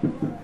Wow.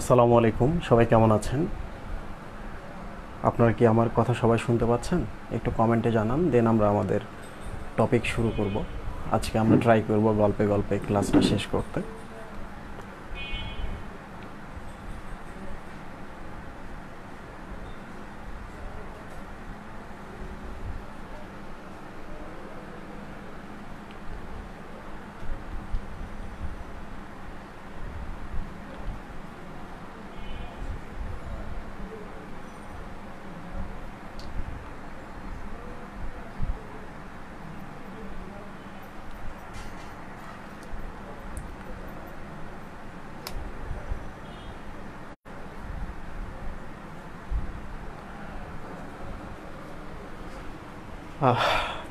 আসসালামু আলাইকুম, সবাই কেমন আছেন? আপনারা কি আমার কথা সবাই শুনতে পাচ্ছেন? একটু কমেন্টে জানান, দেন আমরা আমাদের টপিক শুরু করব। আজকে আমরা ট্রাই করব গল্পে গল্পে ক্লাসটা শেষ করতে।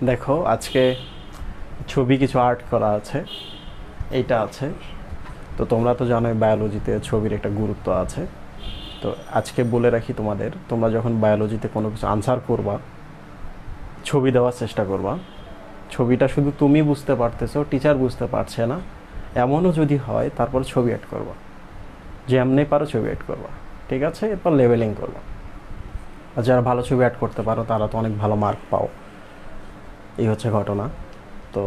দেখো, আজকে ছবি কিছু আর্ট করা আছে, এইটা আছে। তো তোমরা তো জানোই বায়োলজিতে ছবির একটা গুরুত্ব আছে। তো আজকে বলে রাখি তোমাদের, তোমরা যখন বায়োলজিতে কোনো কিছু আনসার করবা, ছবি দেওয়ার চেষ্টা করবা। ছবিটা শুধু তুমি বুঝতে পারতেছো, টিচার বুঝতে পারছে না, এমনও যদি হয় তারপর ছবি অ্যাড করবা, যে এমনি পারো ছবি অ্যাড করবা, ঠিক আছে? এরপর লেভেলিং করবা। আর যারা ভালো ছবি অ্যাড করতে পারো তারা তো অনেক ভালো মার্ক পাও, এই হচ্ছে ঘটনা। তো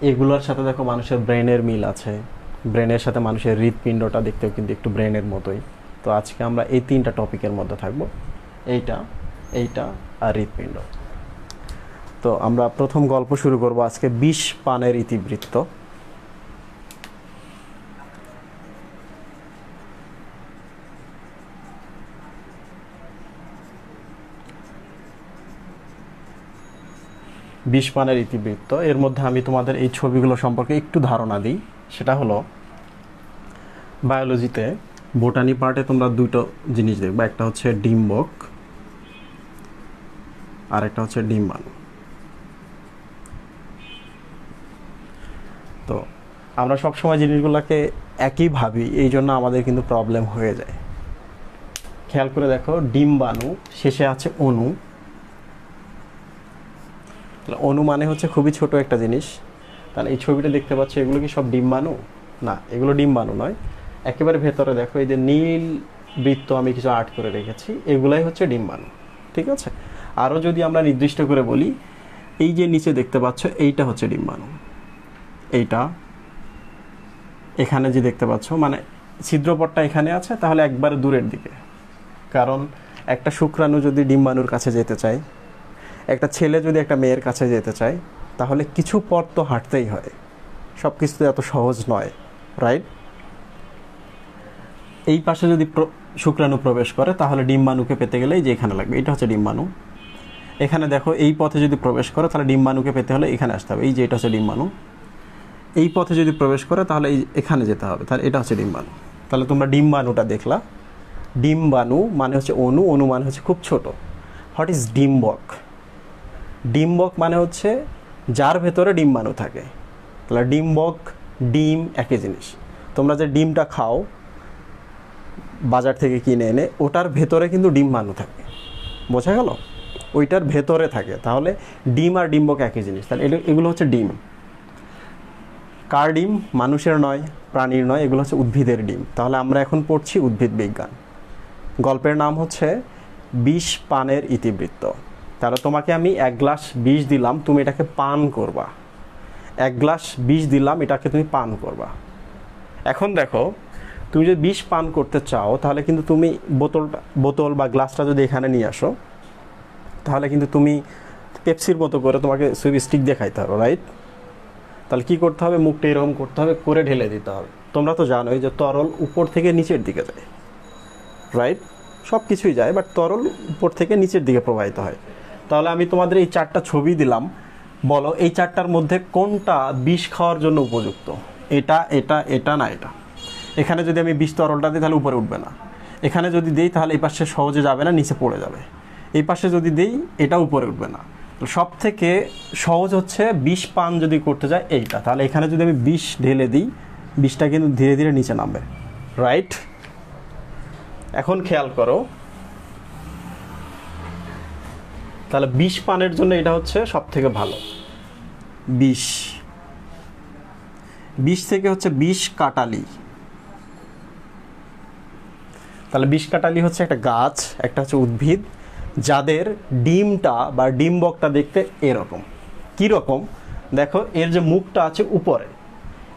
এগুলোর সাথে দেখো মানুষের ব্রেনের মিল আছে, ব্রেনের সাথে মানুষের হৃৎপিণ্ডটা দেখতেও কিন্তু একটু ব্রেনের মতোই। তো আজকে আমরা এই তিনটা টপিকের মধ্যে থাকবো, এইটা, এইটা আর হৃৎপিণ্ড। তো আমরা প্রথম গল্প শুরু করব আজকে, বিষ পানের ইতিবৃত্ত। বিষ পানের ইতিবৃত্ত, এর মধ্যে আমি তোমাদের এই ছবিগুলো সম্পর্কে একটু ধারণা দিই। সেটা হলো, বায়োলজিতে বোটানি পার্টে তোমরা দুটো জিনিস দেখবে, একটা হচ্ছে ডিম্বক আর একটা হচ্ছে ডিম্বাণু। তো আমরা সবসময় জিনিসগুলোকে একই ভাবি, এই জন্য আমাদের কিন্তু প্রবলেম হয়ে যায়। খেয়াল করে দেখো, ডিম্বাণু শেষে আছে অণু। অণু মানে হচ্ছে খুবই ছোট একটা জিনিস। তাহলে এই ছবিটা দেখতে পাচ্ছ, এগুলো কি সব ডিম্বাণু? না, এগুলো ডিম্বাণু নয়। একেবারে ভেতরে দেখো, এই যে নীল বৃত্ত আমি কিছু আর্ট করে রেখেছি, এগুলাই হচ্ছে ডিম্বাণু, ঠিক আছে? আরও যদি আমরা নির্দিষ্ট করে বলি, এই যে নিচে দেখতে পাচ্ছ, এইটা হচ্ছে ডিম্বাণু। এইটা এখানে যে দেখতে পাচ্ছ, মানে ছিদ্রপটটা এখানে আছে, তাহলে একবার দূরের দিকে। কারণ একটা শুক্রাণু যদি ডিম্বাণুর কাছে যেতে চায়, একটা ছেলে যদি একটা মেয়ের কাছে যেতে চায়, তাহলে কিছু পথ তো হাঁটতেই হয়, সব কিছু তো এত সহজ নয়, রাইট? এই পাশে যদি শুক্রাণু প্রবেশ করে, তাহলে ডিম্বাণুকে পেতে গেলে এই যে এখানে লাগবে, এটা হচ্ছে ডিম্বাণু। এখানে দেখো, এই পথে যদি প্রবেশ করে, তাহলে ডিম্বাণুকে পেতে হলে এখানে আসতে হবে, এই যে এটা হচ্ছে ডিম্বাণু। এই পথে যদি প্রবেশ করে, তাহলে এই এখানে যেতে হবে, তাহলে এটা হচ্ছে ডিম্বাণু। তাহলে তোমরা ডিম্বাণুটা দেখলা। ডিম্বাণু মানে হচ্ছে অণু, অণু মানে হচ্ছে খুব ছোট। What is ডিম্বক? ডিম্বক মানে হচ্ছে যার ভেতরে ডিম্বাণু থাকে। তাহলে ডিম্বক, ডিম একই জিনিস। তোমরা যে ডিমটা খাও বাজার থেকে কিনে এনে, ওটার ভেতরে কিন্তু ডিম্বাণু থাকে, বোঝা গেল? ওইটার ভেতরে থাকে। তাহলে ডিম আর ডিম্বক একই জিনিস। তাহলে এগুলো হচ্ছে ডিম। কার ডিম? মানুষের নয়, প্রাণীর নয়, এগুলো হচ্ছে উদ্ভিদের ডিম। তাহলে আমরা এখন পড়ছি উদ্ভিদ বিজ্ঞান। গল্পের নাম হচ্ছে বিষ পানের ইতিবৃত্ত। তাহলে তোমাকে আমি 1 গ্লাস বিষ দিলাম, তুমি এটাকে পান করবা। 1 গ্লাস বিষ দিলাম, এটাকে তুমি পান করবা। এখন দেখো, তুমি যদি বিষ পান করতে চাও, তাহলে কিন্তু তুমি বোতল বা গ্লাসটা যদি এখানে নিয়ে আসো, তাহলে কিন্তু তুমি পেপসির মতো করে তোমাকে সুইপ স্টিক দিয়ে খাইতে হবে, রাইট? তাহলে কি করতে হবে? মুখটা এরকম করতে হবে, করে ঢেলে দিতে হবে। তোমরা তো জানোই যে তরল উপর থেকে নিচের দিকে যায়, রাইট? সব কিছুই যায়, বাট তরল উপর থেকে নিচের দিকে প্রবাহিত হয়। তাহলে আমি তোমাদের এই 4টা ছবি দিলাম, বলো এই 4টার মধ্যে কোনটা বিষ খাওয়ার জন্য উপযুক্ত? এটা, এটা, এটা, না এটা? এখানে যদি আমি বিষ তরলটা দিই, তাহলে উপরে উঠবে না। এখানে যদি দিই, তাহলে এই পাশে সহজে যাবে না, নিচে পড়ে যাবে। এই পাশে যদি দিই, এটা উপরে উঠবে না। সব থেকে সহজ হচ্ছে বিষ পান যদি করতে যায় এইটা। তাহলে এখানে যদি আমি বিষ ঢেলে দিই, বিষটা কিন্তু ধীরে ধীরে নিচে নামবে, রাইট? এখন খেয়াল করো, তাহলে বিষ পানের জন্য এটা হচ্ছে সব থেকে ভালো। বিষ, বিষ থেকে হচ্ছে বিষ কাটালি। তাহলে বিষকাটালি হচ্ছে একটা গাছ, একটা হচ্ছে উদ্ভিদ, যাদের ডিমটা বা ডিম্বকটা দেখতে এরকম। কীরকম? দেখো, এর যে মুখটা আছে উপরে,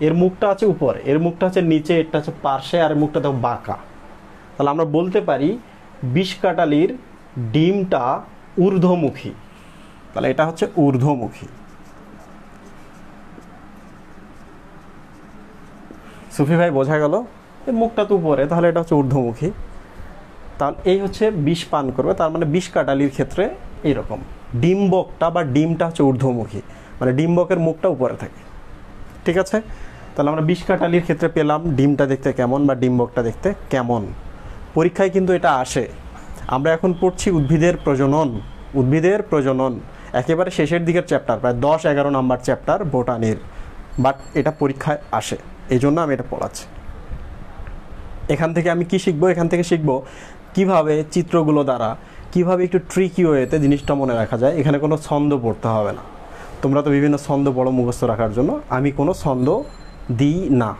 এর মুখটা আছে উপরে, এর মুখটা হচ্ছে নিচে, এটা হচ্ছে পার্শ্বে, আর মুখটা দেখো বাঁকা। তাহলে আমরা বলতে পারি বিষকাটালির ডিমটা ঊর্ধ্বমুখী। তাহলে এটা হচ্ছে ঊর্ধ্বমুখী। সুফি ভাই বোঝা গেল? এর মুখটা তো উপরে, তাহলে এটা হচ্ছে ঊর্ধ্বমুখী। তাহলে এই হচ্ছে বিষ পান করবে, তার মানে বিষকাটালির ক্ষেত্রে এইরকম ডিম্বকটা বা ডিমটা হচ্ছে ঊর্ধ্বমুখী, মানে ডিম্বকের মুখটা উপরে থাকে। ঠিক আছে? তাহলে আমরা বিষকাটালির ক্ষেত্রে পেলাম ডিমটা দেখতে কেমন বা ডিম্বকটা দেখতে কেমন। পরীক্ষায় কিন্তু এটা আসে। আমরা এখন পড়ছি উদ্ভিদের প্রজনন। উদ্ভিদের প্রজনন একেবারে শেষের দিকের চ্যাপ্টার, প্রায় 10-11 নাম্বার চ্যাপ্টার বোটানির, বাট এটা পরীক্ষায় আসে, এই জন্য আমি এটা পড়াচ্ছি। এখান থেকে আমি কি শিখবো? এখান থেকে শিখবো কিভাবে চিত্রগুলো দ্বারা কিভাবে একটু ট্রিকি ওয়েতে জিনিসটা মনে রাখা যায়। এখানে কোনো ছন্দ পড়তে হবে না। তোমরা তো বিভিন্ন ছন্দ পড়ো মুখস্থ রাখার জন্য, আমি কোনো ছন্দ দিই না।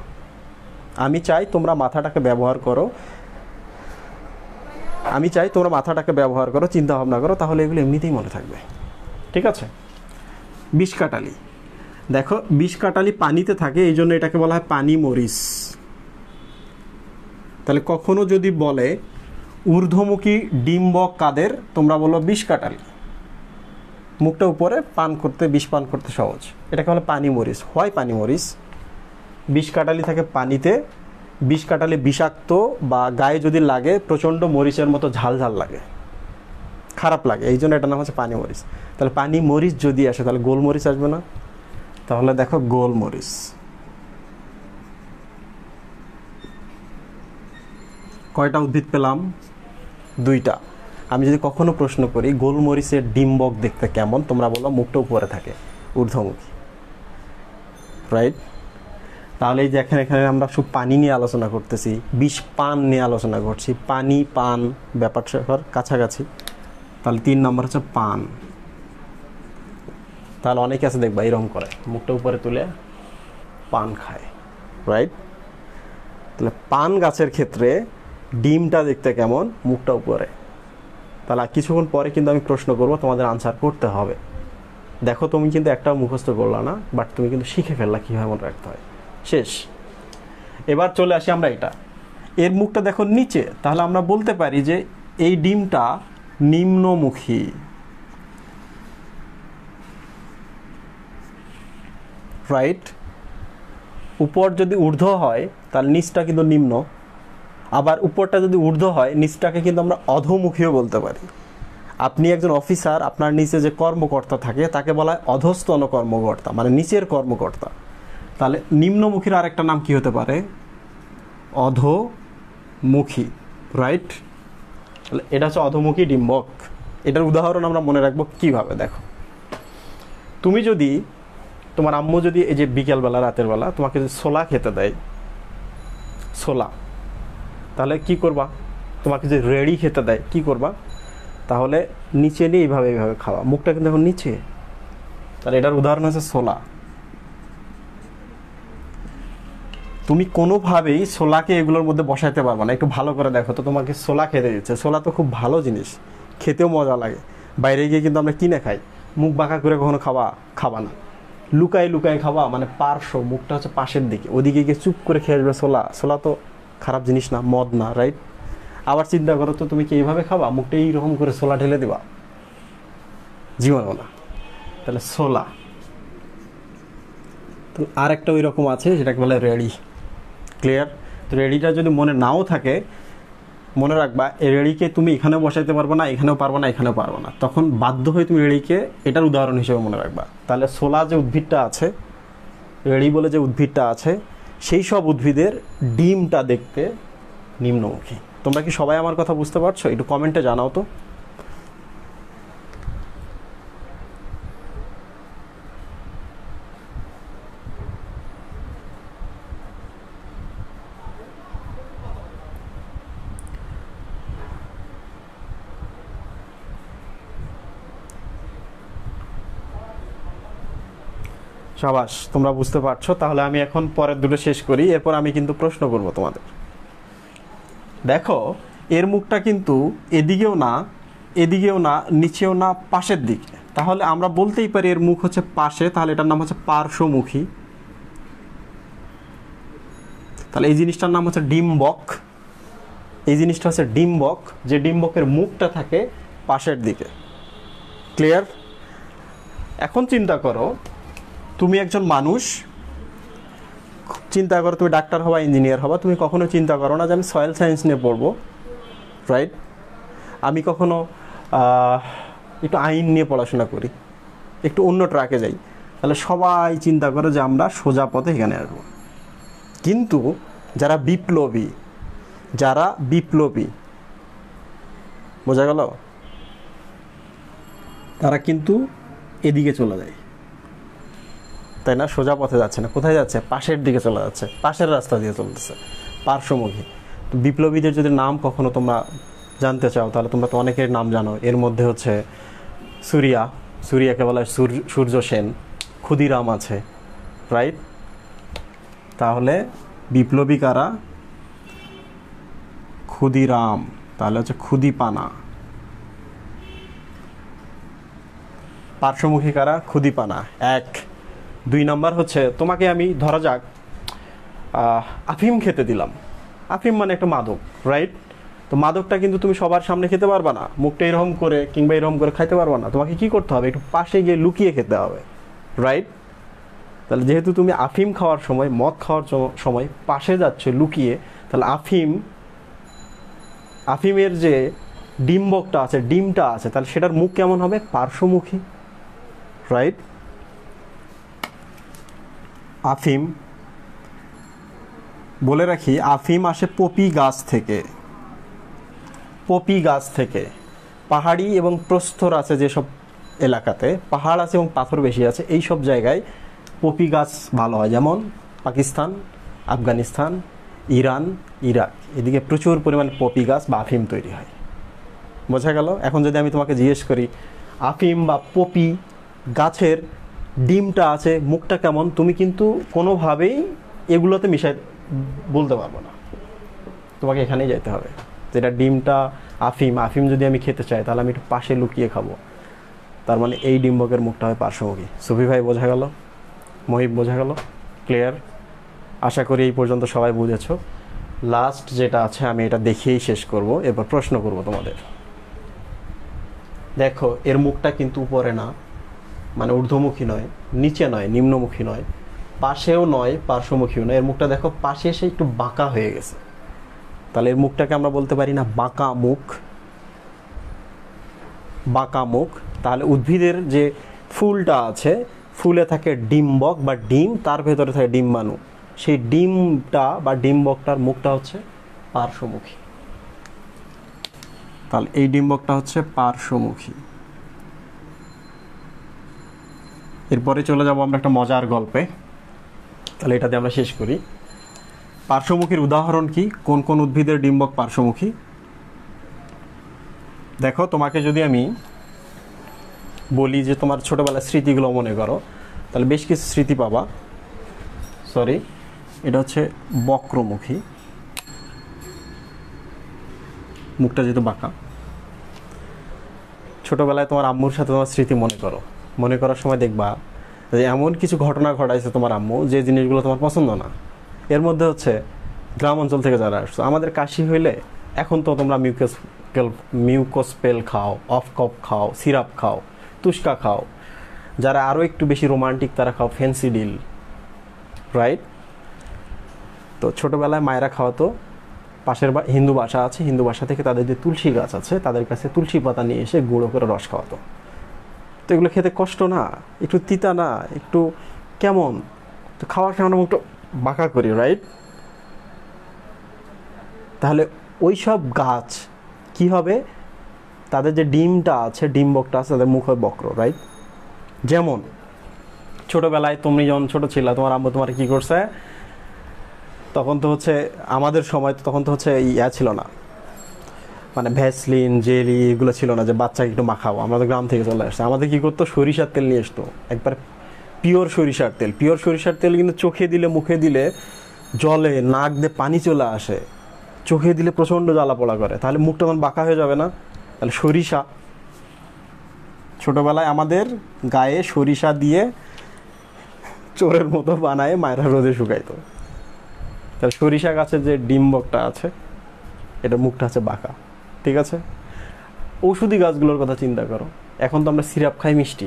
আমি চাই তোমরা মাথাটাকে ব্যবহার করো, চিন্তা ভাবনা করো, তাহলে এগুলো এমনিতেই মনে থাকবে। ঠিক আছে? বিষকাটালি, দেখো বিষকাটালি পানিতে থাকে, এই জন্য এটাকে বলা হয় পানি মরিচ। তাহলে কখনো যদি বলে ঊর্ধ্বমুখী ডিম্বক কাদের, তোমরা বলো বিষকাটালি। মুখটা উপরে, পান করতে, বিষ পান করতে সহজ, এটাকে বলে পানি মরিচ। হয় পানি মরিচ। বিষকাটালি থাকে পানিতে। বিষকাটালি বিষাক্ত বা গায়ে যদি লাগে প্রচণ্ড মরিচের মতো ঝাল ঝাল লাগে, খারাপ লাগে, এই জন্য এটার নাম হচ্ছে পানি মরিচ। তাহলে পানি মরিচ যদি আসে তাহলে গোলমরিচ আসবে না? তাহলে দেখো গোলমরিচ। কয়টা উদ্ভিদ পেলাম? 2টা। আমি যদি কখনো প্রশ্ন করি গোলমরিচের ডিম্বক দেখতে কেমন, তোমরা বলো মুখটা উপরে থাকে, ঊর্ধ্বমুখী। রাইট? তাহলে এই যে এখানে আমরা সব পানি নিয়ে আলোচনা করতেছি, বিষ পান নিয়ে আলোচনা করছি, পানি পান ব্যাপার কাছাকাছি। তাহলে 3 নম্বর হচ্ছে পান। তাহলে অনেকে আছে দেখবা এরকম করে, মুখটা উপরে তুলে পান খায়। রাইট? তাহলে পান গাছের ক্ষেত্রে ডিমটা দেখতে কেমন, মুখটা উপরে। তাহলে কিছুক্ষণ পরে কিন্তু আমি প্রশ্ন করব, তোমাদের আনসার করতে হবে। দেখো তুমি কিন্তু একটাও মুখস্থ করলা না, বাট তুমি কিন্তু শিখে ফেললা কীভাবে মনে রাখতে হয়। শেষ। এবার চলে আসি আমরা এটা, এর মুখটা দেখো নিচে, তাহলে আমরা বলতে পারি যে এই ডিমটা নিম্নমুখী। রাইট? উপর যদি ঊর্ধ্ব হয় তাহলে নিচটা কিন্তু নিম্ন, আবার উপরটা যদি ঊর্ধ্ব হয় নিচটাকে কিন্তু আমরা অধোমুখীও বলতে পারি। আপনি একজন অফিসার, আপনার নিচে যে কর্মকর্তা থাকে তাকে বলা হয় অধস্তন কর্মকর্তা, মানে নিচের কর্মকর্তা। তাহলে নিম্নমুখীর আরেকটা নাম কি হতে পারে? অধোমুখী। রাইট? তাহলে এটা হচ্ছে অধোমুখী ডিম্বক। এটার উদাহরণ আমরা মনে রাখবো কিভাবে? দেখো, তুমি যদি, তোমার আম্মু যদি এই যে বিকেলবেলা রাতের বেলা তোমাকে যদি ছোলা খেতে দেয়, ছোলা, তাহলে কি করবা? তোমাকে যে রেডি খেতে দেয় কি করবা? তাহলে নিচে নিয়ে এইভাবে খাওয়া, মুখটা কিন্তু এখন নিচে। তাহলে এটার উদাহরণ হচ্ছে ছোলা। তুমি কোনোভাবেই ছোলাকে এগুলোর মধ্যে বসাইতে পারবে না। একটু ভালো করে দেখো তো, তোমাকে ছোলা খেতে দিচ্ছে, ছোলা তো খুব ভালো জিনিস, খেতেও মজা লাগে। বাইরে গিয়ে কিন্তু আমরা কিনে খাই, মুখ বাঁকা করে কখনো খাবা না, লুকায় লুকায় খাবা, মানে পার্শ্ব, মুখটা হচ্ছে পাশের দিকে, ওদিকে গিয়ে চুপ করে খেয়ে আসবে। ছোলা তো খারাপ জিনিস না, মদ না। রাইট? আবার চিন্তা করো তো, তুমি কি এইভাবে খাবা, মুখটা এইরকম করে ছোলা ঢেলে দিবা? জীবনও না। তাহলে ছোলা। তো আর একটা ওই রকম আছে, সেটাকে বলে রেডি। ক্লিয়ার? তো রেডিটা যদি মনে নাও থাকে, মনে রাখবা এই রেডিকে তুমি এখানেও বসাইতে পারবো না, এখানেও পারবো না, এখানেও পারবো না, তখন বাধ্য হয়ে তুমি রেডিকে এটার উদাহরণ হিসেবে মনে রাখবা। তাহলে ছোলা যে উদ্ভিদটা আছে, রেডি বলে যে উদ্ভিদটা আছে, সেই সব উদ্ভিদের ডিমটা দেখতে নিম্নমুখী। তোমরা কি সবাই আমার কথা বুঝতে পারছো? একটু কমেন্টে জানাও তো। সাবাস, তোমরা বুঝতে পারছো। তাহলে আমি এখন পরের দুটো শেষ করি, এরপর আমি কিন্তু প্রশ্ন করব তোমাদের। দেখো, এর মুখটা কিন্তু এদিকেও না, এদিকেও না, নিচেও না, পাশের দিকে। তাহলে আমরা বলতেই পারি এর মুখ হচ্ছে পাশে, তাহলে এটার নাম হচ্ছে পার্শ্বমুখী। তাহলে এই জিনিসটার নাম হচ্ছে ডিম্বক। এই জিনিসটা হচ্ছে ডিম্বক, যে ডিম্বকের মুখটা থাকে পাশের দিকে। ক্লিয়ার? এখন চিন্তা করো, তুমি একজন মানুষ, চিন্তা করো তুমি ডাক্তার হবা, ইঞ্জিনিয়ার হবা, তুমি কখনো চিন্তা করো না যে আমি সয়েল সায়েন্স নিয়ে পড়বো, রাইট? আমি কখনো একটু আইন নিয়ে পড়াশোনা করি, একটু অন্য ট্র্যাকে যাই। তাহলে সবাই চিন্তা করে যে আমরা সোজা পথে এখানে আসবো। কিন্তু যারা বিপ্লবী, যারা বিপ্লবী, বোঝা গেল, তারা কিন্তু এদিকে চলে যায়, তাই না? সোজা পথে যাচ্ছে না, কোথায় যাচ্ছে? পাশের দিকে চলে যাচ্ছে, পাশের রাস্তা দিয়ে চলতেছে, পার্শ্বমুখী। তো বিপ্লবীদের যদি নাম কখনো তোমরা জানতে চাও, তাহলে তোমরা তো অনেকের নাম জানো। এর মধ্যে হচ্ছে সুরিয়াকে বলা হয় সূর্য সেন, ক্ষুদিরাম আছে, রাইট? তাহলে বিপ্লবী কারা? ক্ষুদিরাম, তাহলে হচ্ছে ক্ষুদিপানা। পার্শ্বমুখী কারা? ক্ষুদিপানা। 1 2 নম্বর হচ্ছে, তোমাকে আমি ধরা যাক আফিম খেতে দিলাম। আফিম মানে একটা মাদক, রাইট? তো মাদকটা কিন্তু তুমি সবার সামনে খেতে পারবা না, মুখটা এরকম করে কিংবা এরকম করে খাইতে পারবা না। তোমাকে কি করতে হবে? একটু পাশে গিয়ে লুকিয়ে খেতে হবে, রাইট? তাহলে যেহেতু তুমি আফিম খাওয়ার সময়, মদ খাওয়ার সময় পাশে যাচ্ছে লুকিয়ে, তাহলে আফিমের যে ডিম্বকটা আছে, ডিমটা আছে, তাহলে সেটার মুখ কেমন হবে? পার্শ্বমুখী, রাইট? আফিম, বলে রাখি, আফিম আসে পপি গাছ থেকে। পপি গাছ থেকে। পাহাড়ি এবং প্রস্তর আছে যেসব এলাকাতে, পাহাড় আছে এবং পাথর বেশি আছে, এই সব জায়গায় পপি গাছ ভালো হয়। যেমন পাকিস্তান, আফগানিস্তান, ইরান, ইরাক, এদিকে প্রচুর পরিমাণে পপি গাছ বা আফিম তৈরি হয়। বোঝা গেল? এখন যদি আমি তোমাকে জিজ্ঞেস করি আফিম বা পপি গাছের ডিমটা আছে, মুখটা কেমন, তুমি কিন্তু কোনোভাবেই এগুলোতে মিশাই বলতে পারবো না। তোমাকে এখানেই যেতে হবে, যেটা ডিমটা আফিম যদি আমি খেতে চাই, তাহলে আমি একটু পাশে লুকিয়ে খাবো। তার মানে এই ডিম্বকের মুখটা হয় পার্শ্বমুখী। সুফি ভাই বোঝা গেল? মহিব বোঝা গেল? ক্লিয়ার? আশা করি এই পর্যন্ত সবাই বুঝেছো। লাস্ট যেটা আছে আমি এটা দেখিয়েই শেষ করব, এরপর প্রশ্ন করব তোমাদের। দেখো, এর মুখটা কিন্তু উপরে না, মানে ঊর্ধ্বমুখী নয়, নিচে নয়, নিম্নমুখী নয়, পাশেও নয়, পার্শ্বমুখীও নয়। এর মুখটা দেখো পাশে এসে একটু বাঁকা হয়ে গেছে। তাহলে এর মুখটাকে আমরা বলতে পারি না বাঁকা মুখ? বাঁকা মুখ। তাহলে উদ্ভিদের যে ফুলটা আছে, ফুলে থাকে ডিম্বক বা ডিম, তার ভেতরে থাকে ডিম্বাণু। সেই ডিমটা বা ডিম্বকটার মুখটা হচ্ছে পার্শ্বমুখী। তাহলে এই ডিম্বকটা হচ্ছে পার্শ্বমুখী। এরপরে চলে যাব আমরা একটা মজার গল্পে। তাহলে এটাতে আমরা শেষ করি। পার্শ্বমুখীর উদাহরণ কি? কোন কোন উদ্ভিদের ডিম্বক পার্শ্বমুখী? দেখো, তোমাকে যদি আমি বলি যে তোমার ছোটবেলার স্মৃতিগুলো মনে করো, তাহলে বেশ কিছু স্মৃতি পাবা। সরি, এটা হচ্ছে বক্রমুখী, মুখটা যেহেতু বাঁকা। ছোটবেলায় তোমার আম্মুর সাথে তোমার স্মৃতি মনে করো, মনে করার সময় দেখবা যে এমন কিছু ঘটনা ঘটাইছে তোমার আম্মু যে জিনিসগুলো তোমার পছন্দ না। এর মধ্যে হচ্ছে গ্রাম অঞ্চল থেকে যারা আসছো, আমাদের কাশি হইলে এখন তো তোমরা মিউকোস্পেল খাও, অফ কপ খাও, সিরাপ খাও, তুস্কা খাও। যারা আরও একটু বেশি রোমান্টিক তারা খাও ফেন্সিডিল, রাইট? তো ছোটোবেলায় মায়েরা খাওয়াতো, পাশের হিন্দু বাসা আছে, হিন্দু বাসা থেকে তাদের যে তুলসী গাছ আছে তাদের কাছে তুলসী পাতা নিয়ে এসে গুঁড়ো করে রস খাওয়াতো। তো এগুলো খেতে কষ্ট না, একটু তিতা না, একটু কেমন, তো খাওয়ার সময় একটু বাঁকা করি, রাইট? তাহলে ওই সব গাছ কি হবে? তাদের যে ডিমটা আছে, ডিম্বকটা আছে, তাদের মুখ হয় বক্র, রাইট? যেমন ছোটোবেলায় তুমি যখন ছোটো ছিলা, তোমার আম্মু তোমার কী করছে, তখন তো হচ্ছে আমাদের সময় তো তখন তো হচ্ছে ইয়া ছিল না, মানে ভ্যাসলিন, জেলি এগুলো ছিল না যে বাচ্চাকে একটু মাখাবো। আমাদের গ্রাম থেকে চলে আসছে, আমাদের কী করতো, সরিষার তেল নিয়ে আসতো, একবার পিওর সরিষার তেল। পিওর সরিষার তেল কিন্তু চোখে দিলে, মুখে দিলে জলে নাক দিয়ে পানি চলে আসে, চোখে দিলে প্রচণ্ড জ্বালা পোড়া করে, তাহলে মুখটা তখন বাঁকা হয়ে যাবে না? তাহলে সরিষা, ছোটোবেলায় আমাদের গায়ে সরিষা দিয়ে চোরের মতো বানায় মায়েরা রোদে শুকাইতো। তাহলে সরিষা গাছের যে ডিম্বকটা আছে এটা মুখটা আছে বাঁকা, ঠিক আছে? ঔষধি গাছগুলোর কথা চিন্তা করো, এখন তো আমরা সিরাপ খাই মিষ্টি,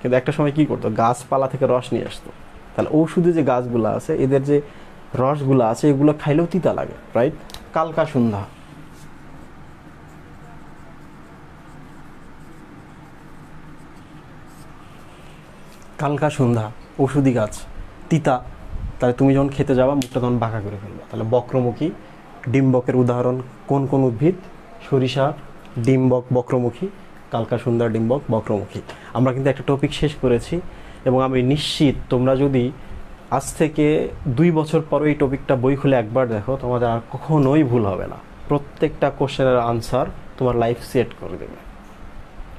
কিন্তু একটা সময় কী করতো, গাছপালা থেকে রস নিয়ে আসতো। তাহলে ঔষধি যে গাছগুলো আছে এদের যে রসগুলো আছে এগুলো খাইলেও তিতা লাগে, রাইট? কালকা সন্ধ্যা, কালকা সন্ধ্যা ঔষধি গাছ, তিতা। তাহলে তুমি যখন খেতে যাবা মুখটা তখন বাঁকা করে ফেলবা। তাহলে বক্রমুখী, ডিম্বকের উদাহরণ কোন কোন উদ্ভিদ? সরিষা, ডিম্বক, বক্রমুখী, কালকা সন্ধ্যা, ডিম্বক, বক্রমুখী। আমরা কিন্তু একটা টপিক শেষ করেছি এবং আমি নিশ্চিত তোমরা যদি আজ থেকে 2 বছর পরে এই টপিকটা বই খুলে একবার দেখো, তোমাদের আর কখনোই ভুল হবে না। প্রত্যেকটা কোশ্চেনের আনসার তোমার লাইফ সেট করে দেবে।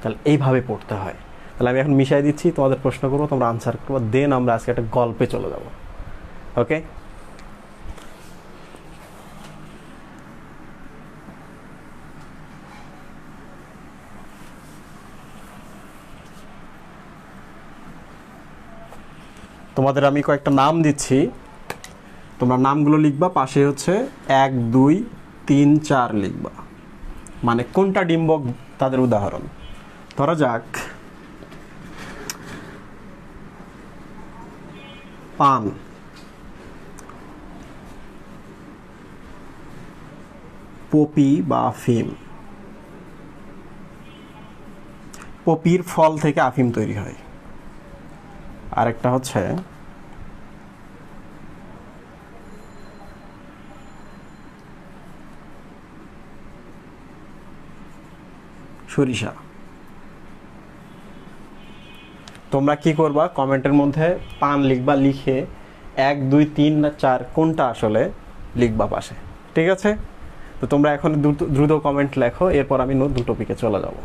তাহলে এইভাবে পড়তে হয়। তাহলে আমি এখন মিশাই দিচ্ছি, তোমাদের প্রশ্ন করবো, তোমরা আনসার করবো, দেন আমরা আজকে একটা গল্পে চলে যাব। ওকে? তোমাদের আমি কয়েকটা নাম দিচ্ছি, তোমরা নামগুলো লিখবা, পাশে হচ্ছে 1 2 3 4 লিখবা, মানে কোনটা ডিম্বক তাদের উদাহরণ। ধরা যাক পান, পপি বা আফিম। পপির ফল থেকে আফিম তৈরি হয়। আরেকটা হচ্ছে সরিষা। তোমরা কি করবা, কমেন্টের মধ্যে পান লিখবা, লিখে 1 2 3 না 4 কোনটা আসলে লিখবা পাশে, ঠিক আছে? তো তোমরা এখন দ্রুত কমেন্ট লেখো, এরপর আমি নতুন টপিকে চলে যাব।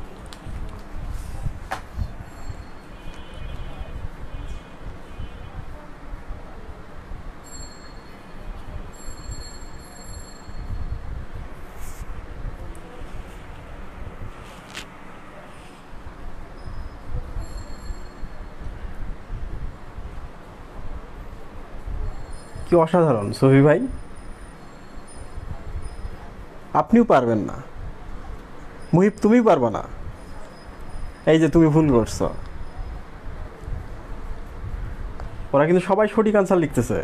কি অসাধারণ সফি ভাই, আপনিও পারবেন না? মুহিব তুমি পারবা না? এই যে তুমি ভুল করছো। ওরা কিন্তু সবাই সঠিক আনসার লিখতেছে।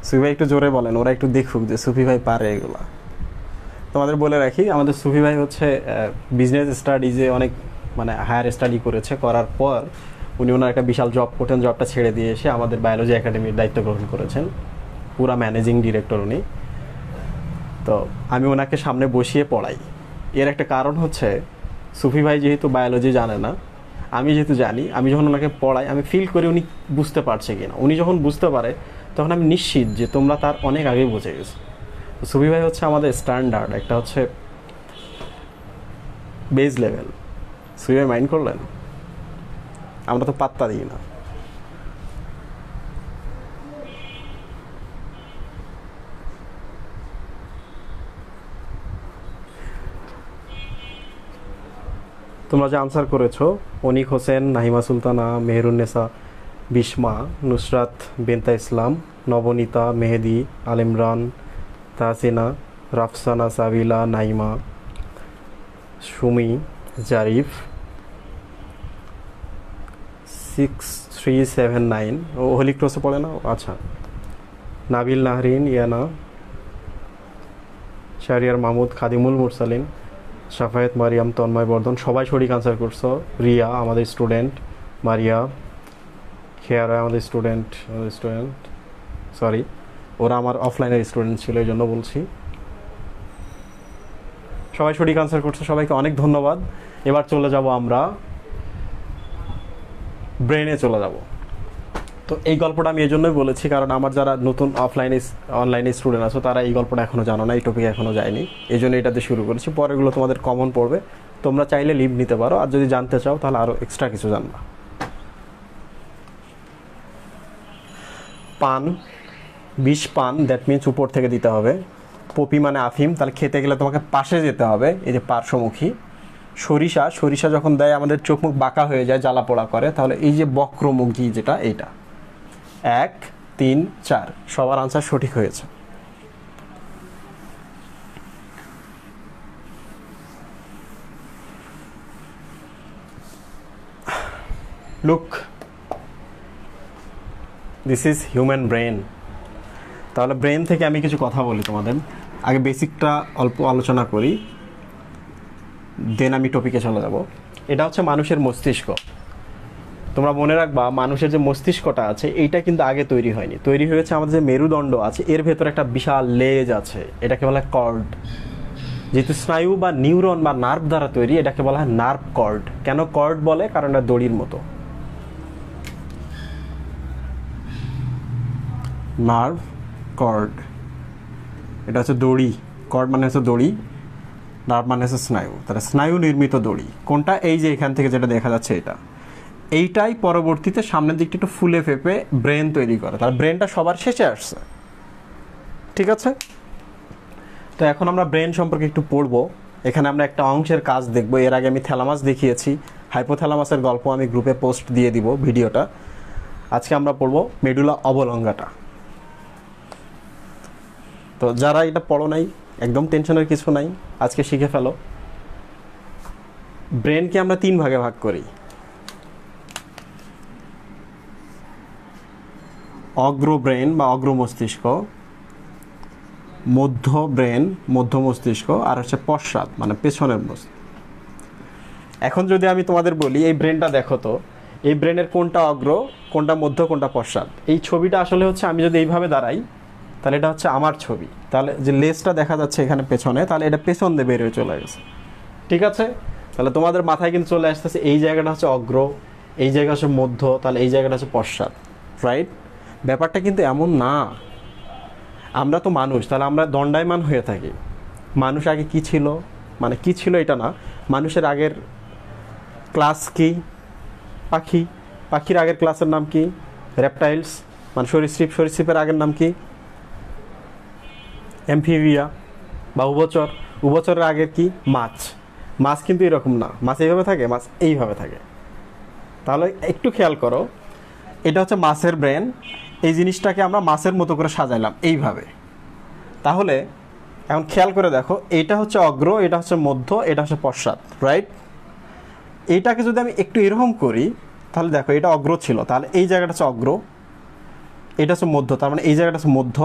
সুফি ভাই একটু জোরে বলেন, ওরা একটু দেখুক যে সুফি ভাই পারে এগুলা। তোমাদের বলে রাখি, আমাদের সুফি ভাই হচ্ছে বিজনেস স্টাডিজে অনেক মানে হায়ার স্টাডি করেছে, করার পর উনি ওনার একটা বিশাল জব করতেন, জবটা ছেড়ে দিয়ে এসে আমাদের বায়োলজি একাডেমির দায়িত্ব গ্রহণ করেছেন, পুরা ম্যানেজিং ডিরেক্টর উনি। তো আমি ওনাকে সামনে বসিয়ে পড়াই। এর একটা কারণ হচ্ছে সুফি ভাই যেহেতু বায়োলজি জানে না, আমি যেহেতু জানি, আমি যখন ওনাকে পড়াই আমি ফিল করি উনি বুঝতে পারছে কিনা। উনি যখন বুঝতে পারে তখন আমি নিশ্চিত যে তোমরা তার অনেক আগেই বুঝে গেছো। তো সুফি ভাই হচ্ছে আমাদের স্ট্যান্ডার্ড, একটা হচ্ছে বেস লেভেল। সুফি ভাই মাইন্ড করলেন? আমরা তো পাত্তা দিই না। তোমরা যে আনসার করেছো, অনিক হোসেন, নাহিমা সুলতানা, মেহেরুন্নেসা, বিস্মা, নুসরাত বেন্তা ইসলাম, নবনীতা, মেহেদি, আল ইমরান, তাহসিনা, রাফসানা, সাবিলা, নাইমা, সুমি, জারিফ, 6379, ও হোলি ক্রসে পড়ে না? আচ্ছা, নাবিল, নাহরিন, ইয়ানা, শাহরিয়ার মাহমুদ, খাদিমুল মুরসালিন, শাফায়েত, মারিয়াম, তন্ময় বর্ধন, সবাই সঠিক আনসার করছো। রিয়া আমাদের স্টুডেন্ট, মারিয়া, খেয়ারা আমাদের স্টুডেন্ট, সরি ওরা আমার অফলাইনের স্টুডেন্ট ছিল, এই জন্য বলছি। সবাই সঠিক আনসার করছো, সবাইকে অনেক ধন্যবাদ। এবার চলে যাব আমরা ব্রেনে চলে যাব। তো এই গল্পটা আমি এই জন্যই বলেছি কারণ আমার যারা নতুন অনলাইনে স্টুডেন্ট আছো তারা এই গল্পটা এখনও জানো না, এই টপিক এখনও যায়নি, এই জন্য এটাতে শুরু করেছি। পরেগুলো তোমাদের কমন পড়বে, তোমরা চাইলে লিভ নিতে পারো, আর যদি জানতে চাও তাহলে আরও এক্সট্রা কিছু জানবা। পান, বিষ পান, দ্যাট মিনস উপর থেকে দিতে হবে। পপি মানে আফিম, তাহলে খেতে গেলে তোমাকে পাশে যেতে হবে, এই যে পার্শ্বমুখী। সরিষা, সরিষা যখন দেয় আমাদের চোখ মুখ বাঁকা হয়ে যায়, জ্বালা পোড়া করে, তাহলে এই যে বক্রমুখী যেটা, এইটা। 1 3 4 সবার আনসার সঠিক হয়েছে। Look, this is human brain. তাহলে ব্রেন থেকে আমি কিছু কথা বলি তোমাদের। আগে বেসিকটা অল্প আলোচনা করি, দেন আমি টপিকে চলে যাব। এটা হচ্ছে মানুষের মস্তিষ্ক। তোমরা মনে রাখবা, মানুষের যে মস্তিষ্কটা আছে এইটা কিন্তু আগে তৈরি হয়নি, তৈরি হয়েছে আমাদের যে মেরুদণ্ড আছে এর ভেতরে একটা বিশাল লেজ আছে, এটাকে বলা হয় কর্ড। যেহেতু স্নায়ু বা নিউরন বা নার্ভ দ্বারা তৈরি, এটাকে বলা হয় নার্ভ কর্ড। কেন কর্ড বলে? কারণ এটা দড়ির মতো। নার্ভ কর্ড, এটা হচ্ছে দড়ি। কর্ড মানে হচ্ছে দড়ি, নার্ভ মানে হচ্ছে স্নায়ু। তাহলে স্নায়ু নির্মিত দড়ি কোনটা? এই যে এখান থেকে যেটা দেখা যাচ্ছে এটা, এইটাই পরবর্তীতে সামনের দিকটা একটু ফুলে ফেপে ব্রেন তৈরি করে। তাহলে ব্রেনটা সবার শেষে আসছে, ঠিক আছে? তো এখন আমরা ব্রেন সম্পর্কে একটু পড়বো। এখানে আমরা একটা অংশের কাজ দেখব। এর আগে আমি থ্যালামাস দেখিয়েছি, হাইপোথ্যালামাসের গল্প আমি গ্রুপে পোস্ট দিয়ে দিব ভিডিওটা। আজকে আমরা পড়বো মেডুলা অবলঙ্গাটা। তো যারা এটা পড়ো নাই, একদম টেনশনের কিছু নাই, আজকে শিখে ফেলো। ব্রেনকে আমরা 3 ভাগে ভাগ করি। অগ্র ব্রেন বা অগ্র মস্তিষ্ক, মধ্য ব্রেন মধ্য মস্তিষ্ক, আর হচ্ছে পশ্চাৎ মানে পেছনের মস্তিষ্ক। এখন যদি আমি তোমাদের বলি এই ব্রেনটা দেখো তো, এই ব্রেনের কোনটা অগ্র, কোনটা মধ্য, কোনটা পশ্চাৎ? এই ছবিটা আসলে হচ্ছে, আমি যদি এইভাবে দাঁড়াই তাহলে এটা হচ্ছে আমার ছবি। তাহলে যে লেজটা দেখা যাচ্ছে এখানে পেছনে, তাহলে এটা পেছন দিয়ে বের হয়ে চলে গেছে, ঠিক আছে? তাহলে তোমাদের মাথায় কিন্তু চলে আসতেছে এই জায়গাটা হচ্ছে অগ্র, এই জায়গা হচ্ছে মধ্য, তাহলে এই জায়গাটা হচ্ছে পশ্চাৎ, রাইট? ব্যাপারটা কিন্তু এমন না। আমরা তো মানুষ, তাহলে আমরা দণ্ডায়মান হয়ে থাকি। মানুষ আগে কি ছিল, মানে কি ছিল এটা না, মানুষের আগের ক্লাস কি? পাখি। পাখির আগের ক্লাসের নাম কি? রেপটাইলস, মানে সরীসৃপ। সরীসৃপের আগের নাম কি? অ্যামফিবিয়া বা উভচর। উভচরের আগের কি? মাছ। মাছ কিন্তু এরকম না, মাছ এইভাবে থাকে, মাছ এইভাবে থাকে। তাহলে একটু খেয়াল করো, এটা হচ্ছে মাছের ব্রেন। এই জিনিসটাকে আমরা মাছের মতো করে সাজাইলাম এইভাবে। তাহলে এখন খেয়াল করে দেখো, এইটা হচ্ছে অগ্র, এটা হচ্ছে মধ্য, এটা হচ্ছে পশ্চাৎ, রাইট? এইটাকে যদি আমি একটু এরকম করি, তাহলে দেখো এটা অগ্র ছিল, তাহলে এই জায়গাটা হচ্ছে অগ্র, এটা হচ্ছে মধ্য, তার মানে এই জায়গাটা হচ্ছে মধ্য,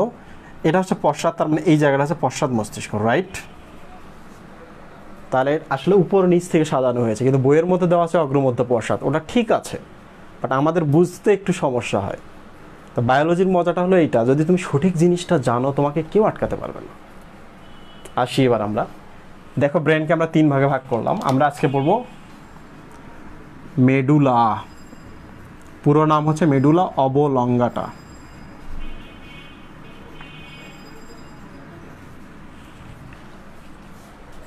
এটা হচ্ছে পশ্চাৎ, তার মানে এই জায়গাটা হচ্ছে পশ্চাৎ মস্তিষ্ক, রাইট? তাহলে আসলে উপর নিচ থেকে সাজানো হয়েছে, কিন্তু বইয়ের মধ্যে দেওয়া আছে অগ্র মধ্য পশ্চাৎ। ওটা ঠিক আছে, বাট আমাদের বুঝতে একটু সমস্যা হয়। তো বায়োলজির মজাটা হলো এইটা, যদি তুমি সঠিক জিনিসটা জানো তোমাকে কেউ আটকাতে পারবে না। আসি এবার আমরা, দেখো ব্রেনকে আমরা 3 ভাগে ভাগ করলাম। আমরা আজকে পড়বো মেডুলা, পুরো নাম হচ্ছে মেডুলা অবলঙ্গাটা।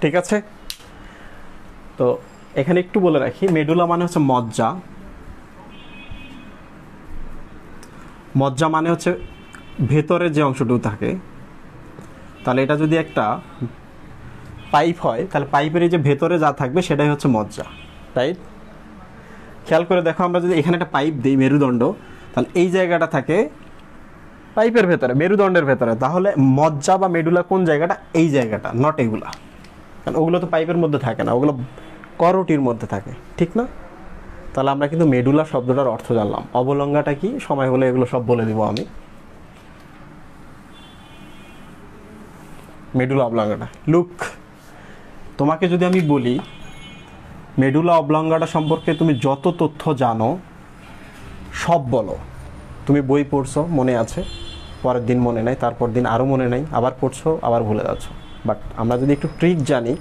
ঠিক আছে? তো এখানে একটু বলে রাখি, মেডুলা মানে হচ্ছে মজ্জা। মজ্জা মানে হচ্ছে ভেতরে যে অংশটুকু থাকে। তাহলে এটা যদি একটা পাইপ হয়, তাহলে পাইপের এই যে ভেতরে যা থাকবে সেটাই হচ্ছে মজ্জা, রাইট? খেয়াল করে দেখো, আমরা যদি এখানে একটা পাইপ দিই মেরুদণ্ড, তাহলে এই জায়গাটা থাকে পাইপের ভেতরে, মেরুদণ্ডের ভেতরে। তাহলে মজ্জা বা মেডুলা কোন জায়গাটা? এই জায়গাটা, নট এগুলা। কারণ ওগুলো তো পাইপের মধ্যে থাকে না, ওগুলো করটির মধ্যে থাকে, ঠিক না? তাহলে আমরা কিন্তু মেডুলা শব্দটার অর্থ জানলাম। অবলঙ্গাটা কি, সময় হলে এগুলো সব বলে দিব আমি। মেডুলা অবলঙ্গাটা, লুক, তোমাকে যদি আমি বলি মেডুলা অবলঙ্গাটা সম্পর্কে তুমি যত তথ্য জানো সব বলো। তুমি বই পড়ছো, মনে আছে, পরের দিন মনে নাই, তারপর দিন আরও মনে নাই, আবার পড়ছো, আবার ভুলে যাচ্ছ। বাট আমরা যদি একটু ট্রিক জানি